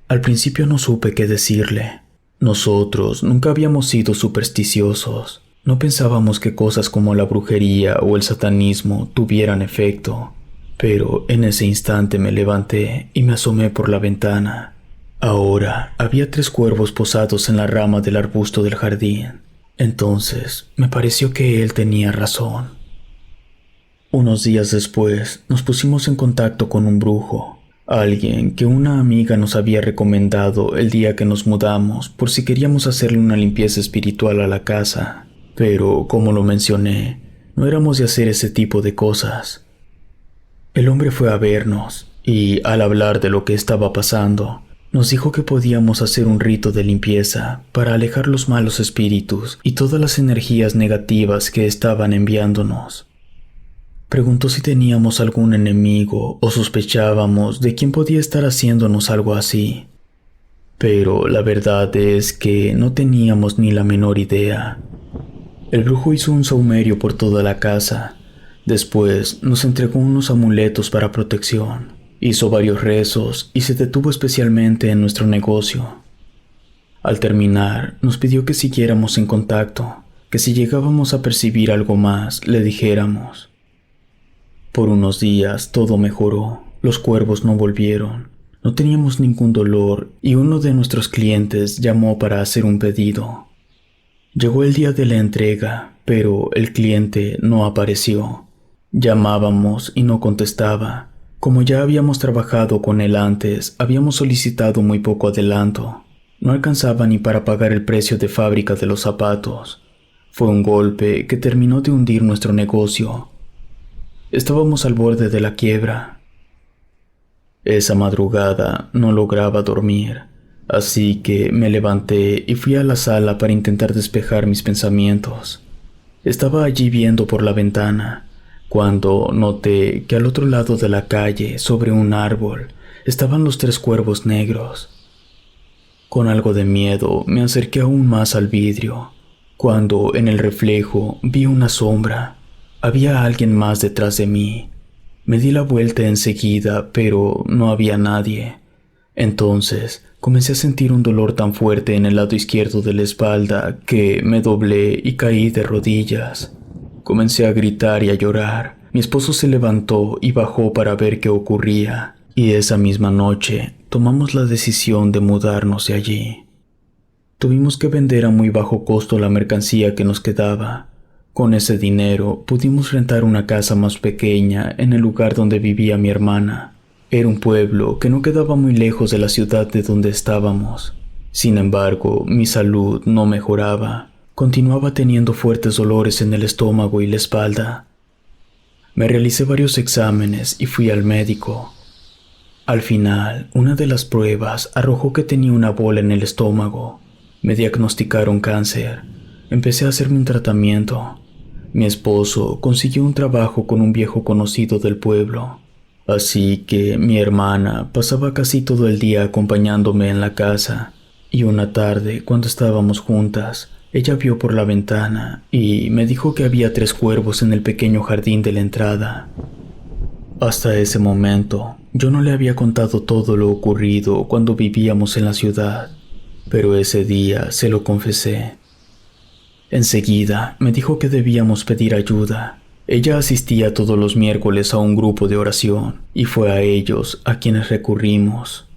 Al principio no supe qué decirle. Nosotros nunca habíamos sido supersticiosos. No pensábamos que cosas como la brujería o el satanismo tuvieran efecto. Pero en ese instante me levanté y me asomé por la ventana. Ahora había 3 cuervos posados en la rama del arbusto del jardín. Entonces me pareció que él tenía razón. Unos días después nos pusimos en contacto con un brujo. Alguien que una amiga nos había recomendado el día que nos mudamos por si queríamos hacerle una limpieza espiritual a la casa. Pero, como lo mencioné, no éramos de hacer ese tipo de cosas. El hombre fue a vernos y, al hablar de lo que estaba pasando, nos dijo que podíamos hacer un rito de limpieza para alejar los malos espíritus y todas las energías negativas que estaban enviándonos. Preguntó si teníamos algún enemigo o sospechábamos de quién podía estar haciéndonos algo así. Pero la verdad es que no teníamos ni la menor idea. El brujo hizo un sahumerio por toda la casa. Después nos entregó unos amuletos para protección. Hizo varios rezos y se detuvo especialmente en nuestro negocio. Al terminar, nos pidió que siguiéramos en contacto, que si llegábamos a percibir algo más, le dijéramos. Por unos días todo mejoró, los cuervos no volvieron, no teníamos ningún dolor y uno de nuestros clientes llamó para hacer un pedido. Llegó el día de la entrega, pero el cliente no apareció. Llamábamos y no contestaba. Como ya habíamos trabajado con él antes, habíamos solicitado muy poco adelanto. No alcanzaba ni para pagar el precio de fábrica de los zapatos. Fue un golpe que terminó de hundir nuestro negocio. Estábamos al borde de la quiebra. Esa madrugada no lograba dormir, así que me levanté y fui a la sala para intentar despejar mis pensamientos. Estaba allí viendo por la ventana, cuando noté que al otro lado de la calle, sobre un árbol, estaban los 3 cuervos negros. Con algo de miedo me acerqué aún más al vidrio, cuando en el reflejo vi una sombra. Había alguien más detrás de mí. Me di la vuelta enseguida, pero no había nadie. Entonces comencé a sentir un dolor tan fuerte en el lado izquierdo de la espalda que me doblé y caí de rodillas. Comencé a gritar y a llorar. Mi esposo se levantó y bajó para ver qué ocurría, y esa misma noche tomamos la decisión de mudarnos de allí. Tuvimos que vender a muy bajo costo la mercancía que nos quedaba. Con ese dinero pudimos rentar una casa más pequeña en el lugar donde vivía mi hermana. Era un pueblo que no quedaba muy lejos de la ciudad de donde estábamos. Sin embargo, mi salud no mejoraba. Continuaba teniendo fuertes dolores en el estómago y la espalda. Me realicé varios exámenes y fui al médico. Al final, una de las pruebas arrojó que tenía una bola en el estómago. Me diagnosticaron cáncer. Empecé a hacerme un tratamiento. Mi esposo consiguió un trabajo con un viejo conocido del pueblo, así que mi hermana pasaba casi todo el día acompañándome en la casa, y una tarde, cuando estábamos juntas, ella vio por la ventana y me dijo que había 3 cuervos en el pequeño jardín de la entrada. Hasta ese momento, yo no le había contado todo lo ocurrido cuando vivíamos en la ciudad, pero ese día se lo confesé. Enseguida me dijo que debíamos pedir ayuda. Ella asistía todos los miércoles a un grupo de oración y fue a ellos a quienes recurrimos.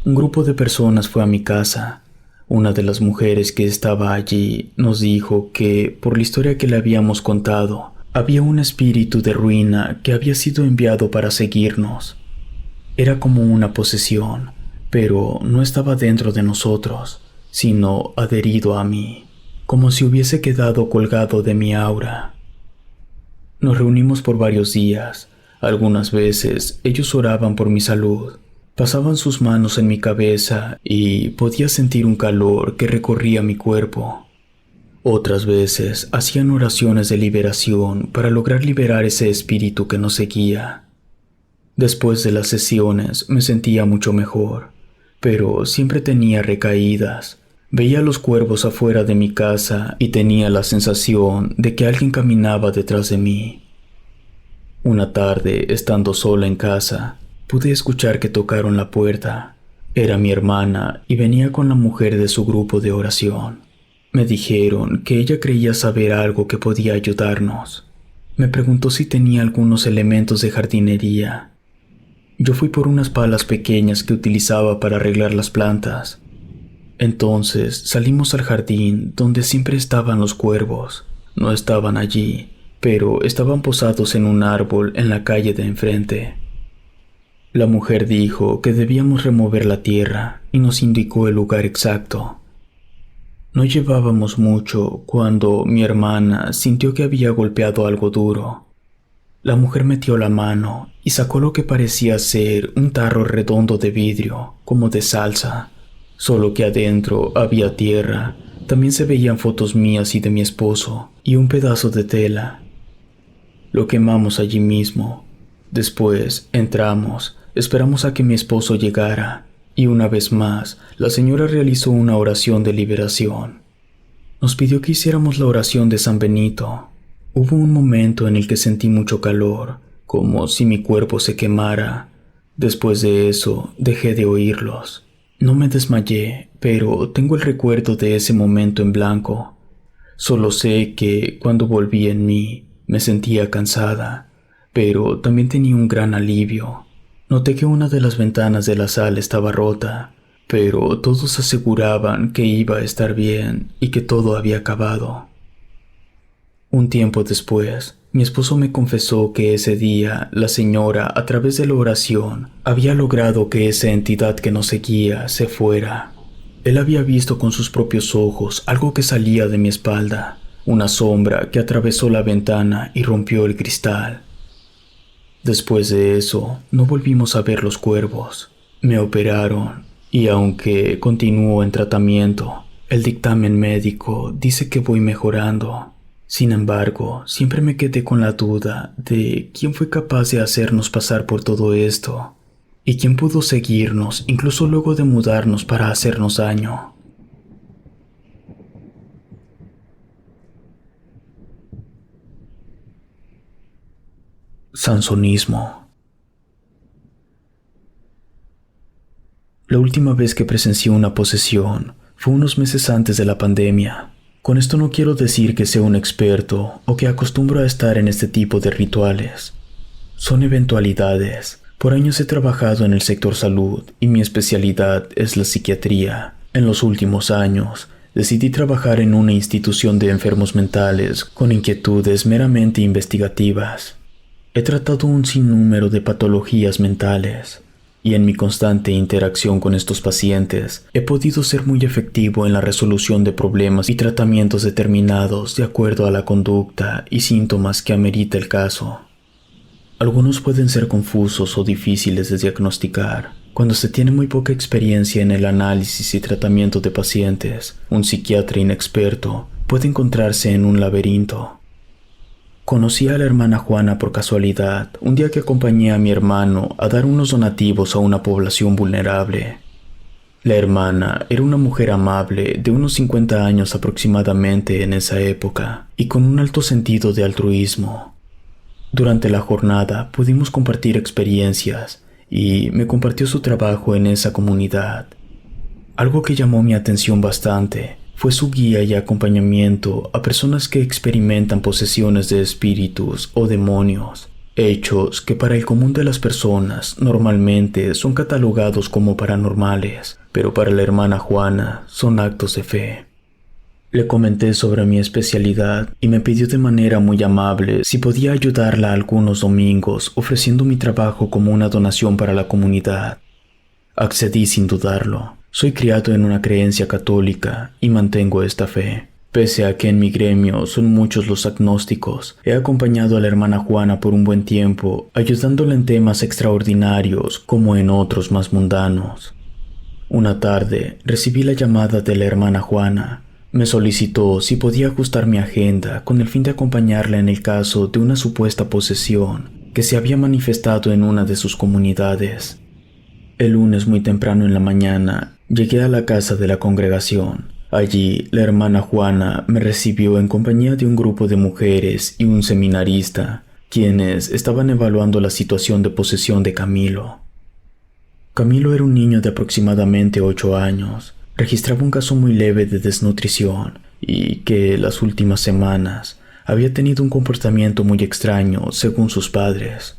Un grupo de personas fue a mi casa. Una de las mujeres que estaba allí nos dijo que, por la historia que le habíamos contado, había un espíritu de ruina que había sido enviado para seguirnos. Era como una posesión, pero no estaba dentro de nosotros, sino adherido a mí, como si hubiese quedado colgado de mi aura. Nos reunimos por varios días. Algunas veces ellos oraban por mi salud, pasaban sus manos en mi cabeza y podía sentir un calor que recorría mi cuerpo. Otras veces hacían oraciones de liberación para lograr liberar ese espíritu que nos seguía. Después de las sesiones me sentía mucho mejor, pero siempre tenía recaídas. Veía los cuervos afuera de mi casa y tenía la sensación de que alguien caminaba detrás de mí. Una tarde, estando sola en casa, pude escuchar que tocaron la puerta. Era mi hermana y venía con la mujer de su grupo de oración. Me dijeron que ella creía saber algo que podía ayudarnos. Me preguntó si tenía algunos elementos de jardinería. Yo fui por unas palas pequeñas que utilizaba para arreglar las plantas. Entonces salimos al jardín donde siempre estaban los cuervos. No estaban allí, pero estaban posados en un árbol en la calle de enfrente. La mujer dijo que debíamos remover la tierra y nos indicó el lugar exacto. No llevábamos mucho cuando mi hermana sintió que había golpeado algo duro. La mujer metió la mano y sacó lo que parecía ser un tarro redondo de vidrio, como de salsa, solo que adentro había tierra. También se veían fotos mías y de mi esposo, y un pedazo de tela. Lo quemamos allí mismo. Después entramos, esperamos a que mi esposo llegara, y una vez más, la señora realizó una oración de liberación. Nos pidió que hiciéramos la oración de San Benito. Hubo un momento en el que sentí mucho calor, como si mi cuerpo se quemara. Después de eso, dejé de oírlos. No me desmayé, pero tengo el recuerdo de ese momento en blanco. Solo sé que cuando volví en mí, me sentía cansada, pero también tenía un gran alivio. Noté que una de las ventanas de la sala estaba rota, pero todos aseguraban que iba a estar bien y que todo había acabado. Un tiempo después, mi esposo me confesó que ese día la señora, a través de la oración, había logrado que esa entidad que nos seguía se fuera. Él había visto con sus propios ojos algo que salía de mi espalda, una sombra que atravesó la ventana y rompió el cristal. Después de eso, no volvimos a ver los cuervos. Me operaron y aunque continúo en tratamiento, el dictamen médico dice que voy mejorando. Sin embargo, siempre me quedé con la duda de quién fue capaz de hacernos pasar por todo esto y quién pudo seguirnos incluso luego de mudarnos para hacernos daño. Sansonismo. La última vez que presencié una posesión fue unos meses antes de la pandemia. Con esto no quiero decir que sea un experto o que acostumbro a estar en este tipo de rituales. Son eventualidades. Por años he trabajado en el sector salud y mi especialidad es la psiquiatría. En los últimos años, decidí trabajar en una institución de enfermos mentales con inquietudes meramente investigativas. He tratado un sinnúmero de patologías mentales y en mi constante interacción con estos pacientes he podido ser muy efectivo en la resolución de problemas y tratamientos determinados de acuerdo a la conducta y síntomas que amerita el caso. Algunos pueden ser confusos o difíciles de diagnosticar. Cuando se tiene muy poca experiencia en el análisis y tratamiento de pacientes, un psiquiatra inexperto puede encontrarse en un laberinto. Conocí a la hermana Juana por casualidad, un día que acompañé a mi hermano a dar unos donativos a una población vulnerable. La hermana era una mujer amable de unos 50 años aproximadamente en esa época y con un alto sentido de altruismo. Durante la jornada pudimos compartir experiencias y me compartió su trabajo en esa comunidad. Algo que llamó mi atención bastante fue su guía y acompañamiento a personas que experimentan posesiones de espíritus o demonios, hechos que para el común de las personas normalmente son catalogados como paranormales, pero para la hermana Juana son actos de fe. Le comenté sobre mi especialidad y me pidió de manera muy amable si podía ayudarla algunos domingos ofreciendo mi trabajo como una donación para la comunidad. Accedí sin dudarlo. Soy criado en una creencia católica y mantengo esta fe. Pese a que en mi gremio son muchos los agnósticos, he acompañado a la hermana Juana por un buen tiempo, ayudándola en temas extraordinarios como en otros más mundanos. Una tarde recibí la llamada de la hermana Juana. Me solicitó si podía ajustar mi agenda con el fin de acompañarla en el caso de una supuesta posesión que se había manifestado en una de sus comunidades. El lunes muy temprano en la mañana llegué a la casa de la congregación. Allí la hermana Juana me recibió en compañía de un grupo de mujeres y un seminarista, quienes estaban evaluando la situación de posesión de Camilo. Camilo era un niño de aproximadamente 8 años. Registraba un caso muy leve de desnutrición y que las últimas semanas había tenido un comportamiento muy extraño según sus padres.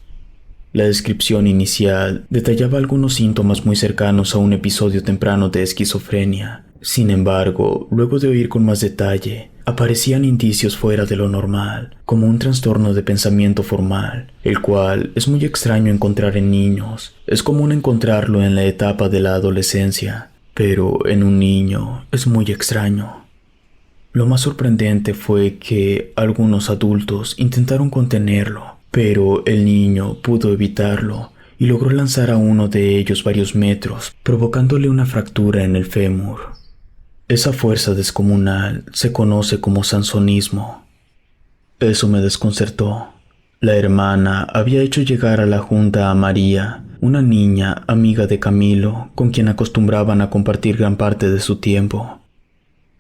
La descripción inicial detallaba algunos síntomas muy cercanos a un episodio temprano de esquizofrenia. Sin embargo, luego de oír con más detalle, aparecían indicios fuera de lo normal, como un trastorno de pensamiento formal, el cual es muy extraño encontrar en niños. Es común encontrarlo en la etapa de la adolescencia, pero en un niño es muy extraño. Lo más sorprendente fue que algunos adultos intentaron contenerlo, pero el niño pudo evitarlo y logró lanzar a uno de ellos varios metros, provocándole una fractura en el fémur. Esa fuerza descomunal se conoce como sansonismo. Eso me desconcertó. La hermana había hecho llegar a la junta a María, una niña amiga de Camilo, con quien acostumbraban a compartir gran parte de su tiempo.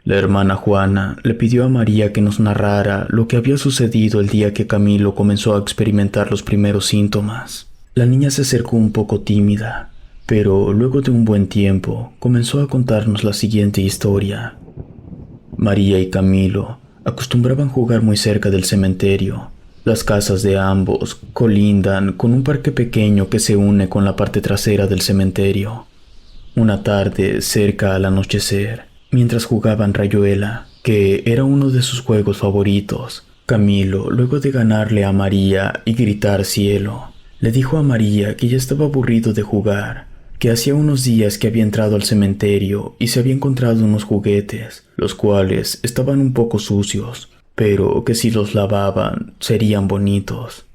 La hermana Juana le pidió a María que nos narrara lo que había sucedido el día que Camilo comenzó a experimentar los primeros síntomas. La niña se acercó un poco tímida, pero luego de un buen tiempo comenzó a contarnos la siguiente historia. María y Camilo acostumbraban jugar muy cerca del cementerio. Las casas de ambos colindan con un parque pequeño que se une con la parte trasera del cementerio. Una tarde, cerca al anochecer, mientras jugaban rayuela, que era uno de sus juegos favoritos, Camilo, luego de ganarle a María y gritar cielo, le dijo a María que ya estaba aburrido de jugar, que hacía unos días que había entrado al cementerio y se había encontrado unos juguetes, los cuales estaban un poco sucios, pero que si los lavaban serían bonitos.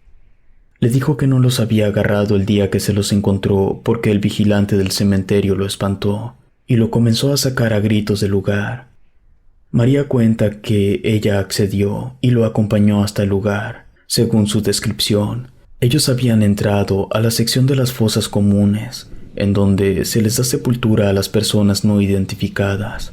Le dijo que no los había agarrado el día que se los encontró porque el vigilante del cementerio lo espantó y lo comenzó a sacar a gritos del lugar. María cuenta que ella accedió y lo acompañó hasta el lugar. Según su descripción, ellos habían entrado a la sección de las fosas comunes, en donde se les da sepultura a las personas no identificadas.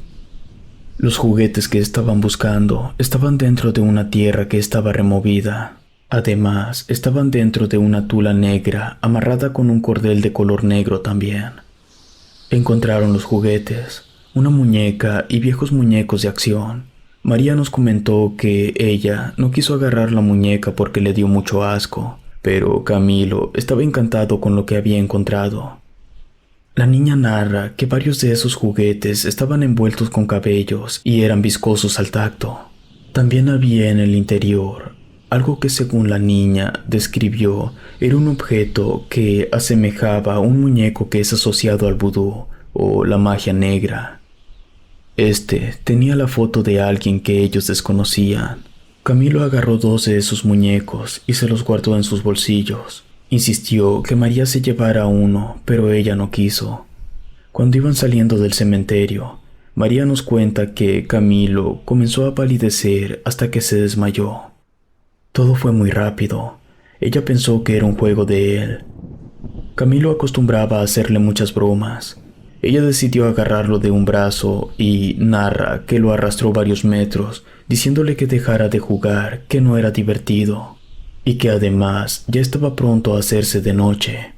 Los juguetes que estaban buscando estaban dentro de una tierra que estaba removida. Además, estaban dentro de una tula negra amarrada con un cordel de color negro también. Encontraron los juguetes, una muñeca y viejos muñecos de acción. María nos comentó que ella no quiso agarrar la muñeca porque le dio mucho asco, pero Camilo estaba encantado con lo que había encontrado. La niña narra que varios de esos juguetes estaban envueltos con cabellos y eran viscosos al tacto. También había en el interior algo que, según la niña describió, era un objeto que asemejaba a un muñeco que es asociado al vudú o la magia negra. Este tenía la foto de alguien que ellos desconocían. Camilo agarró 2 de esos muñecos y se los guardó en sus bolsillos. Insistió que María se llevara uno, pero ella no quiso. Cuando iban saliendo del cementerio, María nos cuenta que Camilo comenzó a palidecer hasta que se desmayó. Todo fue muy rápido. Ella pensó que era un juego de él. Camilo acostumbraba a hacerle muchas bromas. Ella decidió agarrarlo de un brazo y narra que lo arrastró varios metros, diciéndole que dejara de jugar, que no era divertido, y que además ya estaba pronto a hacerse de noche.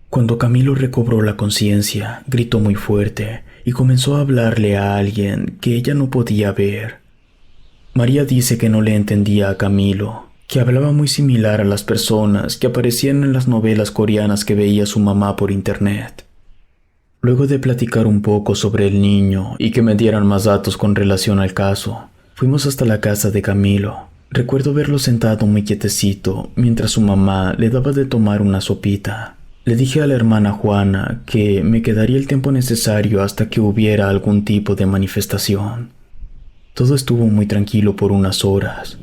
Cuando Camilo recobró la conciencia, gritó muy fuerte y comenzó a hablarle a alguien que ella no podía ver. María dice que no le entendía a Camilo, que hablaba muy similar a las personas que aparecían en las novelas coreanas que veía su mamá por internet. Luego de platicar un poco sobre el niño y que me dieran más datos con relación al caso, fuimos hasta la casa de Camilo. Recuerdo verlo sentado muy quietecito mientras su mamá le daba de tomar una sopita. Le dije a la hermana Juana que me quedaría el tiempo necesario hasta que hubiera algún tipo de manifestación. Todo estuvo muy tranquilo por unas horas.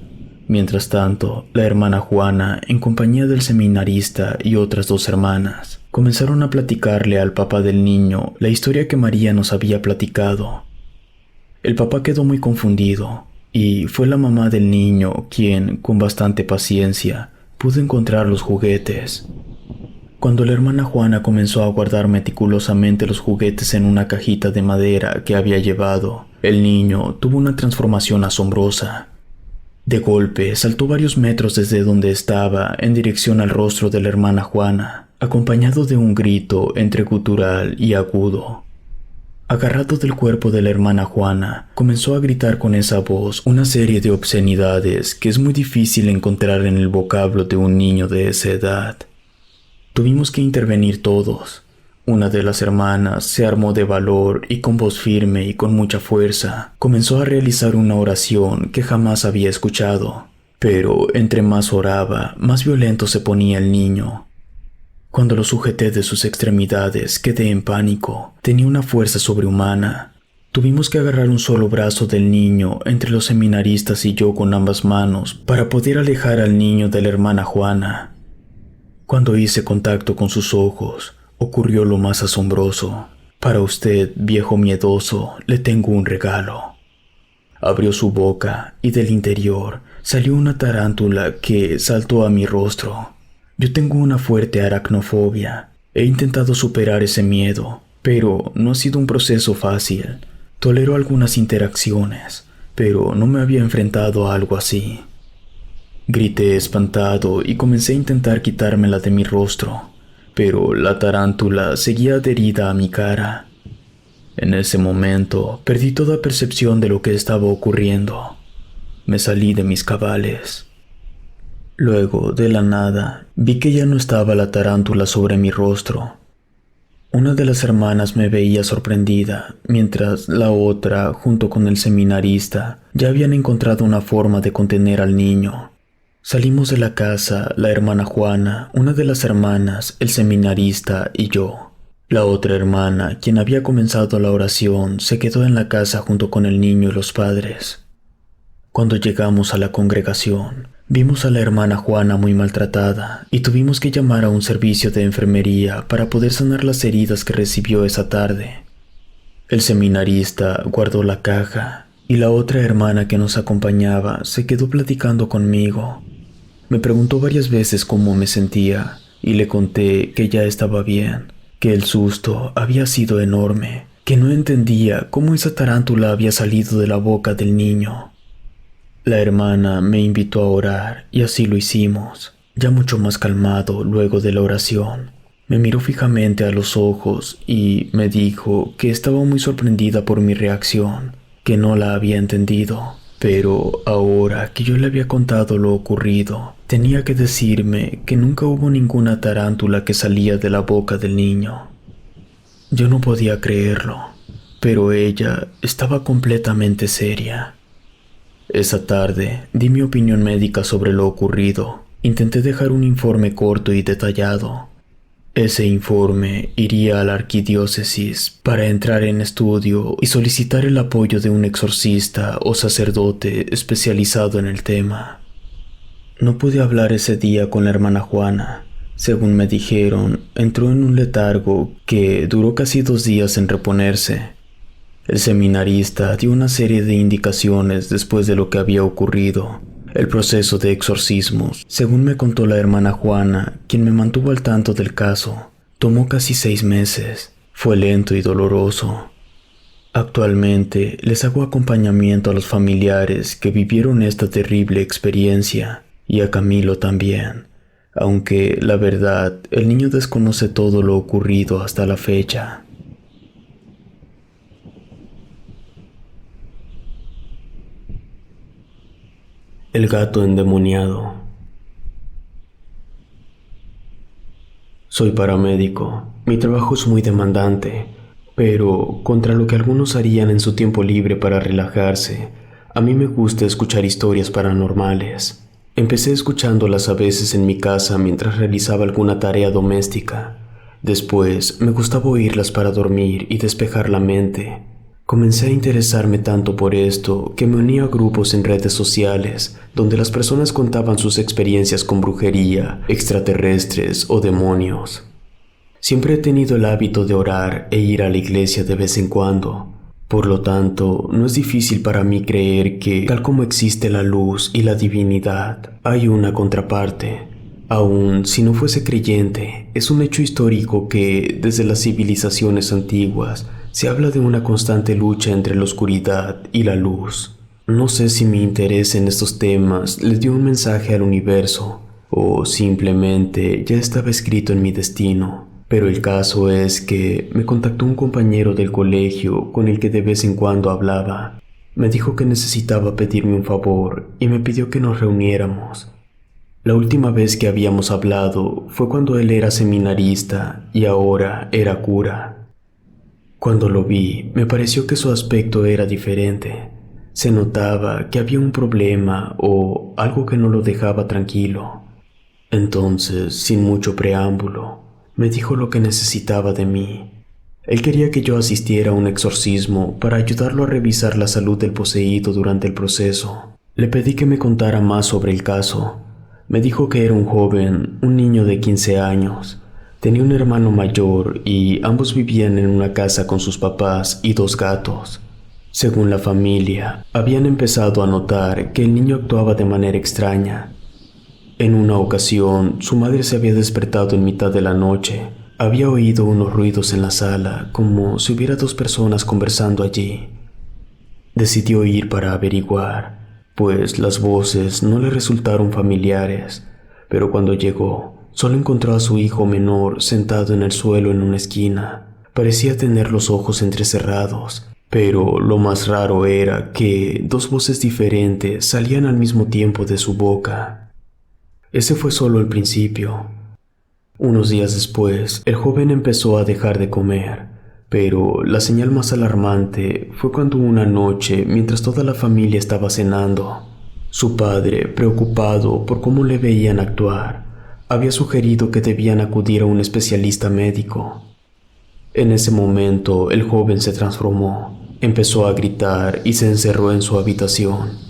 Mientras tanto, la hermana Juana, en compañía del seminarista y otras 2 hermanas, comenzaron a platicarle al papá del niño la historia que María nos había platicado. El papá quedó muy confundido, y fue la mamá del niño quien, con bastante paciencia, pudo encontrar los juguetes. Cuando la hermana Juana comenzó a guardar meticulosamente los juguetes en una cajita de madera que había llevado, el niño tuvo una transformación asombrosa. De golpe, saltó varios metros desde donde estaba en dirección al rostro de la hermana Juana, acompañado de un grito entre gutural y agudo. Agarrado del cuerpo de la hermana Juana, comenzó a gritar con esa voz una serie de obscenidades que es muy difícil encontrar en el vocablo de un niño de esa edad. Tuvimos que intervenir todos. Una de las hermanas se armó de valor y con voz firme y con mucha fuerza comenzó a realizar una oración que jamás había escuchado. Pero entre más oraba, más violento se ponía el niño. Cuando lo sujeté de sus extremidades, quedé en pánico. Tenía una fuerza sobrehumana. Tuvimos que agarrar un solo brazo del niño entre los seminaristas y yo con ambas manos para poder alejar al niño de la hermana Juana. Cuando hice contacto con sus ojos, ocurrió lo más asombroso. Para usted, viejo miedoso, le tengo un regalo. Abrió su boca y del interior salió una tarántula que saltó a mi rostro. Yo tengo una fuerte aracnofobia. He intentado superar ese miedo, pero no ha sido un proceso fácil. Tolero algunas interacciones, pero no me había enfrentado a algo así. Grité espantado y comencé a intentar quitármela de mi rostro, pero la tarántula seguía adherida a mi cara. En ese momento perdí toda percepción de lo que estaba ocurriendo. Me salí de mis cabales. Luego, de la nada, vi que ya no estaba la tarántula sobre mi rostro. Una de las hermanas me veía sorprendida, mientras la otra, junto con el seminarista, ya habían encontrado una forma de contener al niño. Salimos de la casa, la hermana Juana, una de las hermanas, el seminarista y yo. La otra hermana, quien había comenzado la oración, se quedó en la casa junto con el niño y los padres. Cuando llegamos a la congregación, vimos a la hermana Juana muy maltratada y tuvimos que llamar a un servicio de enfermería para poder sanar las heridas que recibió esa tarde. El seminarista guardó la caja y la otra hermana que nos acompañaba se quedó platicando conmigo. Me preguntó varias veces cómo me sentía y le conté que ya estaba bien, que el susto había sido enorme, que no entendía cómo esa tarántula había salido de la boca del niño. La hermana me invitó a orar y así lo hicimos, ya mucho más calmado luego de la oración. Me miró fijamente a los ojos y me dijo que estaba muy sorprendida por mi reacción, que no la había entendido. Pero ahora que yo le había contado lo ocurrido, tenía que decirme que nunca hubo ninguna tarántula que salía de la boca del niño. Yo no podía creerlo, pero ella estaba completamente seria. Esa tarde di mi opinión médica sobre lo ocurrido. Intenté dejar un informe corto y detallado. Ese informe iría a la arquidiócesis para entrar en estudio y solicitar el apoyo de un exorcista o sacerdote especializado en el tema. No pude hablar ese día con la hermana Juana. Según me dijeron, entró en un letargo que duró casi 2 días en reponerse. El seminarista dio una serie de indicaciones después de lo que había ocurrido. El proceso de exorcismos, según me contó la hermana Juana, quien me mantuvo al tanto del caso, tomó casi 6 meses. Fue lento y doloroso. Actualmente les hago acompañamiento a los familiares que vivieron esta terrible experiencia, y a Camilo también, aunque la verdad, el niño desconoce todo lo ocurrido hasta la fecha. El gato endemoniado. Soy paramédico. Mi trabajo es muy demandante. pero contra lo que algunos harían en su tiempo libre para relajarse, a mí me gusta escuchar historias paranormales. Empecé escuchándolas a veces en mi casa mientras realizaba alguna tarea doméstica. Después me gustaba oírlas para dormir y despejar la mente. Comencé a interesarme tanto por esto que me uní a grupos en redes sociales donde las personas contaban sus experiencias con brujería, extraterrestres o demonios. Siempre he tenido el hábito de orar e ir a la iglesia de vez en cuando. Por lo tanto, no es difícil para mí creer que, tal como existe la luz y la divinidad, hay una contraparte. Aun si no fuese creyente, es un hecho histórico que, desde las civilizaciones antiguas, se habla de una constante lucha entre la oscuridad y la luz. No sé si mi interés en estos temas les dio un mensaje al universo, o simplemente ya estaba escrito en mi destino. Pero el caso es que me contactó un compañero del colegio con el que de vez en cuando hablaba. Me dijo que necesitaba pedirme un favor y me pidió que nos reuniéramos. La última vez que habíamos hablado fue cuando él era seminarista y ahora era cura. Cuando lo vi, me pareció que su aspecto era diferente. Se notaba que había un problema o algo que no lo dejaba tranquilo. Entonces, sin mucho preámbulo, me dijo lo que necesitaba de mí. Él quería que yo asistiera a un exorcismo para ayudarlo a revisar la salud del poseído durante el proceso. Le pedí que me contara más sobre el caso. Me dijo que era un joven, un niño de 15 años. Tenía un hermano mayor y ambos vivían en una casa con sus papás y 2 gatos. Según la familia, habían empezado a notar que el niño actuaba de manera extraña. En una ocasión, su madre se había despertado en mitad de la noche. Había oído unos ruidos en la sala, como si hubiera 2 personas conversando allí. Decidió ir para averiguar, pues las voces no le resultaron familiares, pero cuando llegó, solo encontró a su hijo menor sentado en el suelo en una esquina. Parecía tener los ojos entrecerrados, pero lo más raro era que 2 voces diferentes salían al mismo tiempo de su boca. Ese fue solo el principio. Unos días después, el joven empezó a dejar de comer, pero la señal más alarmante fue cuando una noche, mientras toda la familia estaba cenando, su padre, preocupado por cómo le veían actuar, había sugerido que debían acudir a un especialista médico. En ese momento, el joven se transformó, empezó a gritar y se encerró en su habitación.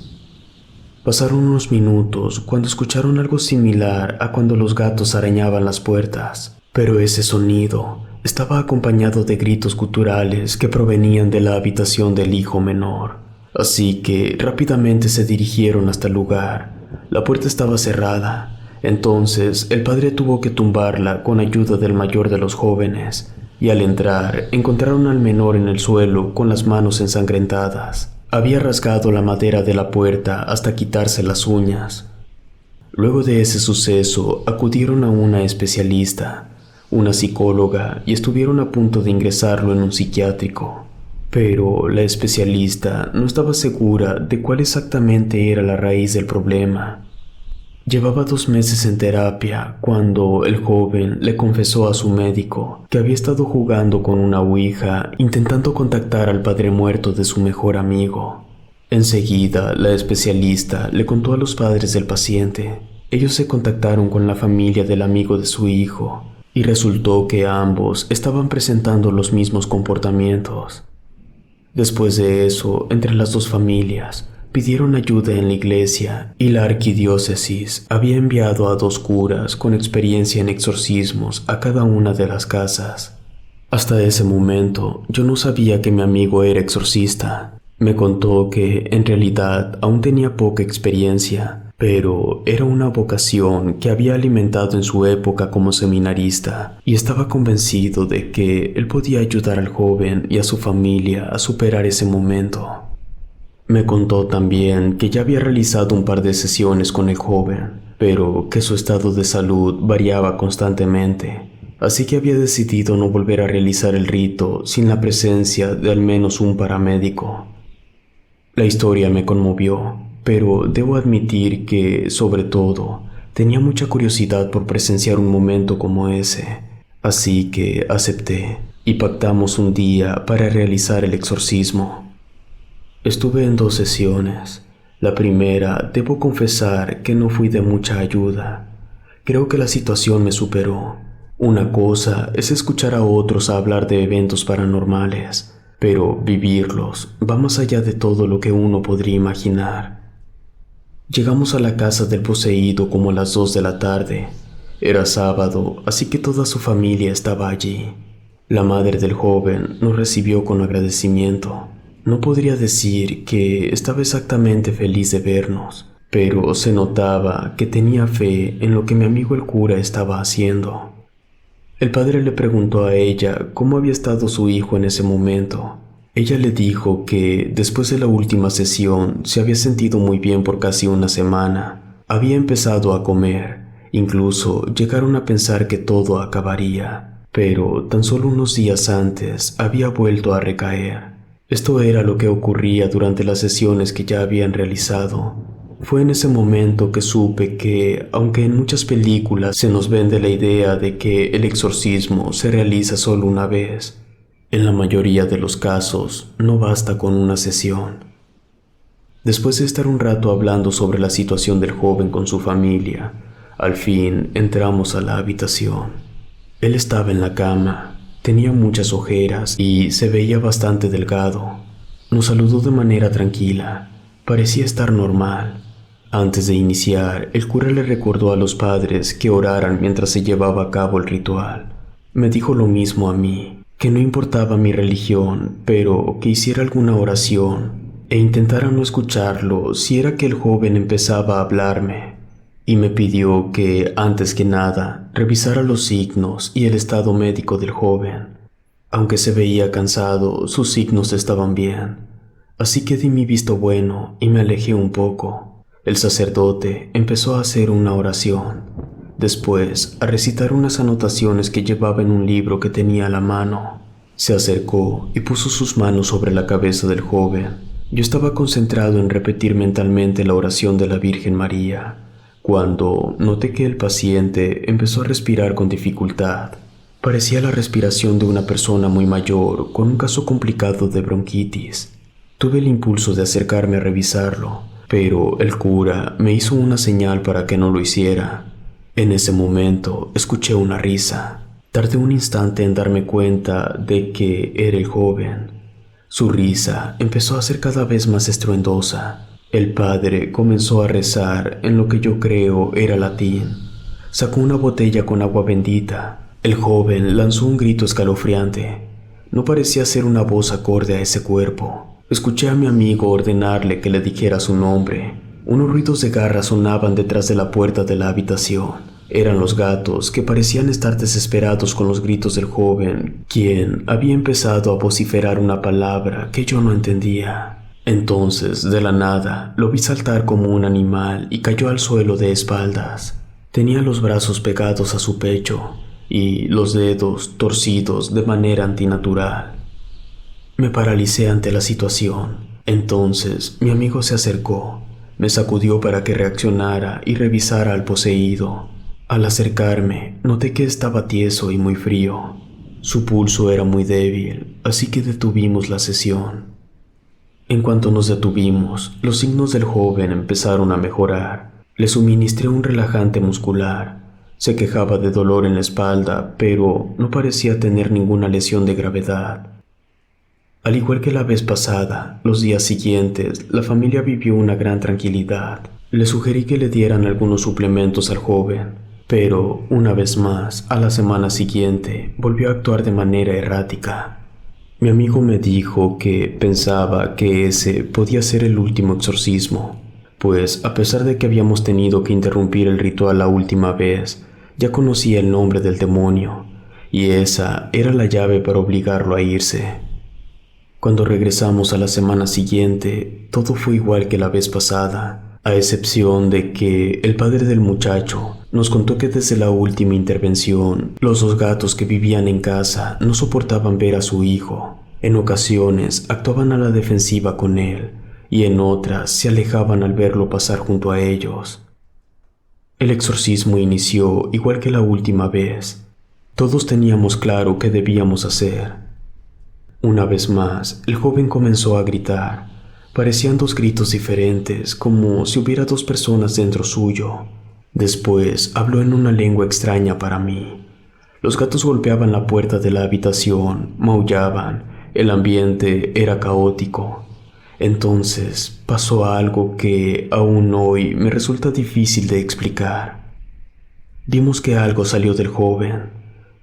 Pasaron unos minutos cuando escucharon algo similar a cuando los gatos arañaban las puertas, pero ese sonido estaba acompañado de gritos guturales que provenían de la habitación del hijo menor. Así que rápidamente se dirigieron hasta el lugar. La puerta estaba cerrada, entonces el padre tuvo que tumbarla con ayuda del mayor de los jóvenes, y al entrar encontraron al menor en el suelo con las manos ensangrentadas. Había rasgado la madera de la puerta hasta quitarse las uñas. Luego de ese suceso, acudieron a una especialista, una psicóloga, y estuvieron a punto de ingresarlo en un psiquiátrico. Pero la especialista no estaba segura de cuál exactamente era la raíz del problema. Llevaba 2 meses en terapia cuando el joven le confesó a su médico que había estado jugando con una ouija intentando contactar al padre muerto de su mejor amigo. Enseguida, la especialista le contó a los padres del paciente. Ellos se contactaron con la familia del amigo de su hijo y resultó que ambos estaban presentando los mismos comportamientos. Después de eso, entre las 2 familias, pidieron ayuda en la iglesia y la arquidiócesis había enviado a 2 curas con experiencia en exorcismos a cada una de las casas. Hasta ese momento yo no sabía que mi amigo era exorcista. Me contó que en realidad aún tenía poca experiencia, pero era una vocación que había alimentado en su época como seminarista y estaba convencido de que él podía ayudar al joven y a su familia a superar ese momento. Me contó también que ya había realizado un par de sesiones con el joven, pero que su estado de salud variaba constantemente, así que había decidido no volver a realizar el rito sin la presencia de al menos un paramédico. La historia me conmovió, pero debo admitir que, sobre todo, tenía mucha curiosidad por presenciar un momento como ese, así que acepté. y pactamos un día para realizar el exorcismo. Estuve en 2 sesiones. La primera, debo confesar que no fui de mucha ayuda. Creo que la situación me superó. Una cosa es escuchar a otros hablar de eventos paranormales, pero vivirlos va más allá de todo lo que uno podría imaginar. Llegamos a la casa del poseído como a las 2 de la tarde. Era sábado, así que toda su familia estaba allí. La madre del joven nos recibió con agradecimiento. No podría decir que estaba exactamente feliz de vernos, pero se notaba que tenía fe en lo que mi amigo el cura estaba haciendo. El padre le preguntó a ella cómo había estado su hijo en ese momento. Ella le dijo que después de la última sesión se había sentido muy bien por casi una semana. Había empezado a comer, incluso llegaron a pensar que todo acabaría, pero tan solo unos días antes había vuelto a recaer. Esto era lo que ocurría durante las sesiones que ya habían realizado. Fue en ese momento que supe que, aunque en muchas películas se nos vende la idea de que el exorcismo se realiza solo una vez, en la mayoría de los casos no basta con una sesión. Después de estar un rato hablando sobre la situación del joven con su familia, al fin entramos a la habitación. Él estaba en la cama. Tenía muchas ojeras y se veía bastante delgado. Nos saludó de manera tranquila. Parecía estar normal. Antes de iniciar, el cura le recordó a los padres que oraran mientras se llevaba a cabo el ritual. Me dijo lo mismo a mí, que no importaba mi religión, pero que hiciera alguna oración e intentara no escucharlo si era que el joven empezaba a hablarme. Y me pidió que, antes que nada, revisara los signos y el estado médico del joven. Aunque se veía cansado, sus signos estaban bien. Así que di mi visto bueno y me alejé un poco. El sacerdote empezó a hacer una oración. Después, a recitar unas anotaciones que llevaba en un libro que tenía a la mano. Se acercó y puso sus manos sobre la cabeza del joven. Yo estaba concentrado en repetir mentalmente la oración de la Virgen María, cuando noté que el paciente empezó a respirar con dificultad. Parecía la respiración de una persona muy mayor con un caso complicado de bronquitis. Tuve el impulso de acercarme a revisarlo, pero el cura me hizo una señal para que no lo hiciera. En ese momento escuché una risa. Tardé un instante en darme cuenta de que era el joven. Su risa empezó a ser cada vez más estruendosa. El padre comenzó a rezar en lo que yo creo era latín. Sacó una botella con agua bendita. El joven lanzó un grito escalofriante. No parecía ser una voz acorde a ese cuerpo. Escuché a mi amigo ordenarle que le dijera su nombre. Unos ruidos de garras sonaban detrás de la puerta de la habitación. Eran los gatos que parecían estar desesperados con los gritos del joven, quien había empezado a vociferar una palabra que yo no entendía. Entonces, de la nada, lo vi saltar como un animal y cayó al suelo de espaldas. Tenía los brazos pegados a su pecho y los dedos torcidos de manera antinatural. Me paralicé ante la situación. Entonces, mi amigo se acercó, me sacudió para que reaccionara y revisara al poseído. Al acercarme, noté que estaba tieso y muy frío. Su pulso era muy débil, así que detuvimos la sesión. En cuanto nos detuvimos, los signos del joven empezaron a mejorar. Le suministré un relajante muscular. Se quejaba de dolor en la espalda, pero no parecía tener ninguna lesión de gravedad. Al igual que la vez pasada, los días siguientes, la familia vivió una gran tranquilidad. Le sugerí que le dieran algunos suplementos al joven, pero, una vez más, a la semana siguiente, volvió a actuar de manera errática. Mi amigo me dijo que pensaba que ese podía ser el último exorcismo, pues a pesar de que habíamos tenido que interrumpir el ritual la última vez, ya conocía el nombre del demonio, y esa era la llave para obligarlo a irse. Cuando regresamos a la semana siguiente, todo fue igual que la vez pasada, a excepción de que el padre del muchacho nos contó que desde la última intervención, los 2 gatos que vivían en casa no soportaban ver a su hijo. En ocasiones actuaban a la defensiva con él, y en otras se alejaban al verlo pasar junto a ellos. El exorcismo inició igual que la última vez. Todos teníamos claro qué debíamos hacer. Una vez más, el joven comenzó a gritar. Parecían dos gritos diferentes, como si hubiera dos personas dentro suyo. Después habló en una lengua extraña para mí. Los gatos golpeaban la puerta de la habitación, maullaban, el ambiente era caótico. Entonces pasó algo que aún hoy me resulta difícil de explicar. Vimos que algo salió del joven.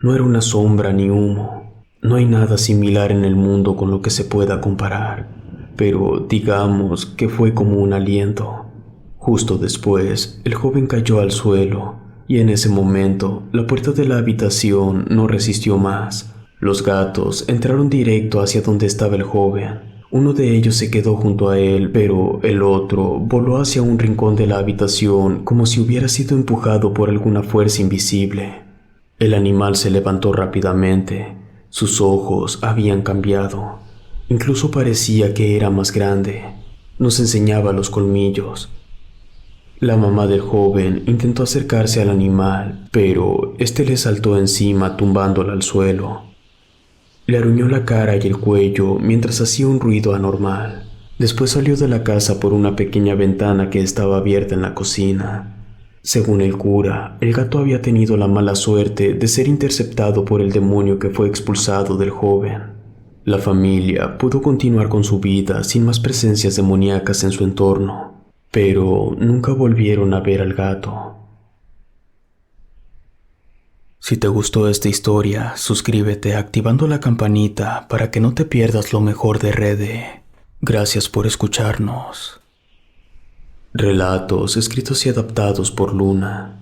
No era una sombra ni humo. No hay nada similar en el mundo con lo que se pueda comparar, pero digamos que fue como un aliento. Justo después, el joven cayó al suelo y en ese momento la puerta de la habitación no resistió más. Los gatos entraron directo hacia donde estaba el joven. Uno de ellos se quedó junto a él, pero el otro voló hacia un rincón de la habitación como si hubiera sido empujado por alguna fuerza invisible. El animal se levantó rápidamente. Sus ojos habían cambiado. Incluso parecía que era más grande. Nos enseñaba los colmillos. La mamá del joven intentó acercarse al animal, pero este le saltó encima tumbándola al suelo. Le aruñó la cara y el cuello mientras hacía un ruido anormal. Después salió de la casa por una pequeña ventana que estaba abierta en la cocina. Según el cura, el gato había tenido la mala suerte de ser interceptado por el demonio que fue expulsado del joven. La familia pudo continuar con su vida sin más presencias demoníacas en su entorno, pero nunca volvieron a ver al gato. Si te gustó esta historia, suscríbete activando la campanita para que no te pierdas lo mejor de Rede. Gracias por escucharnos. Relatos escritos y adaptados por Luna.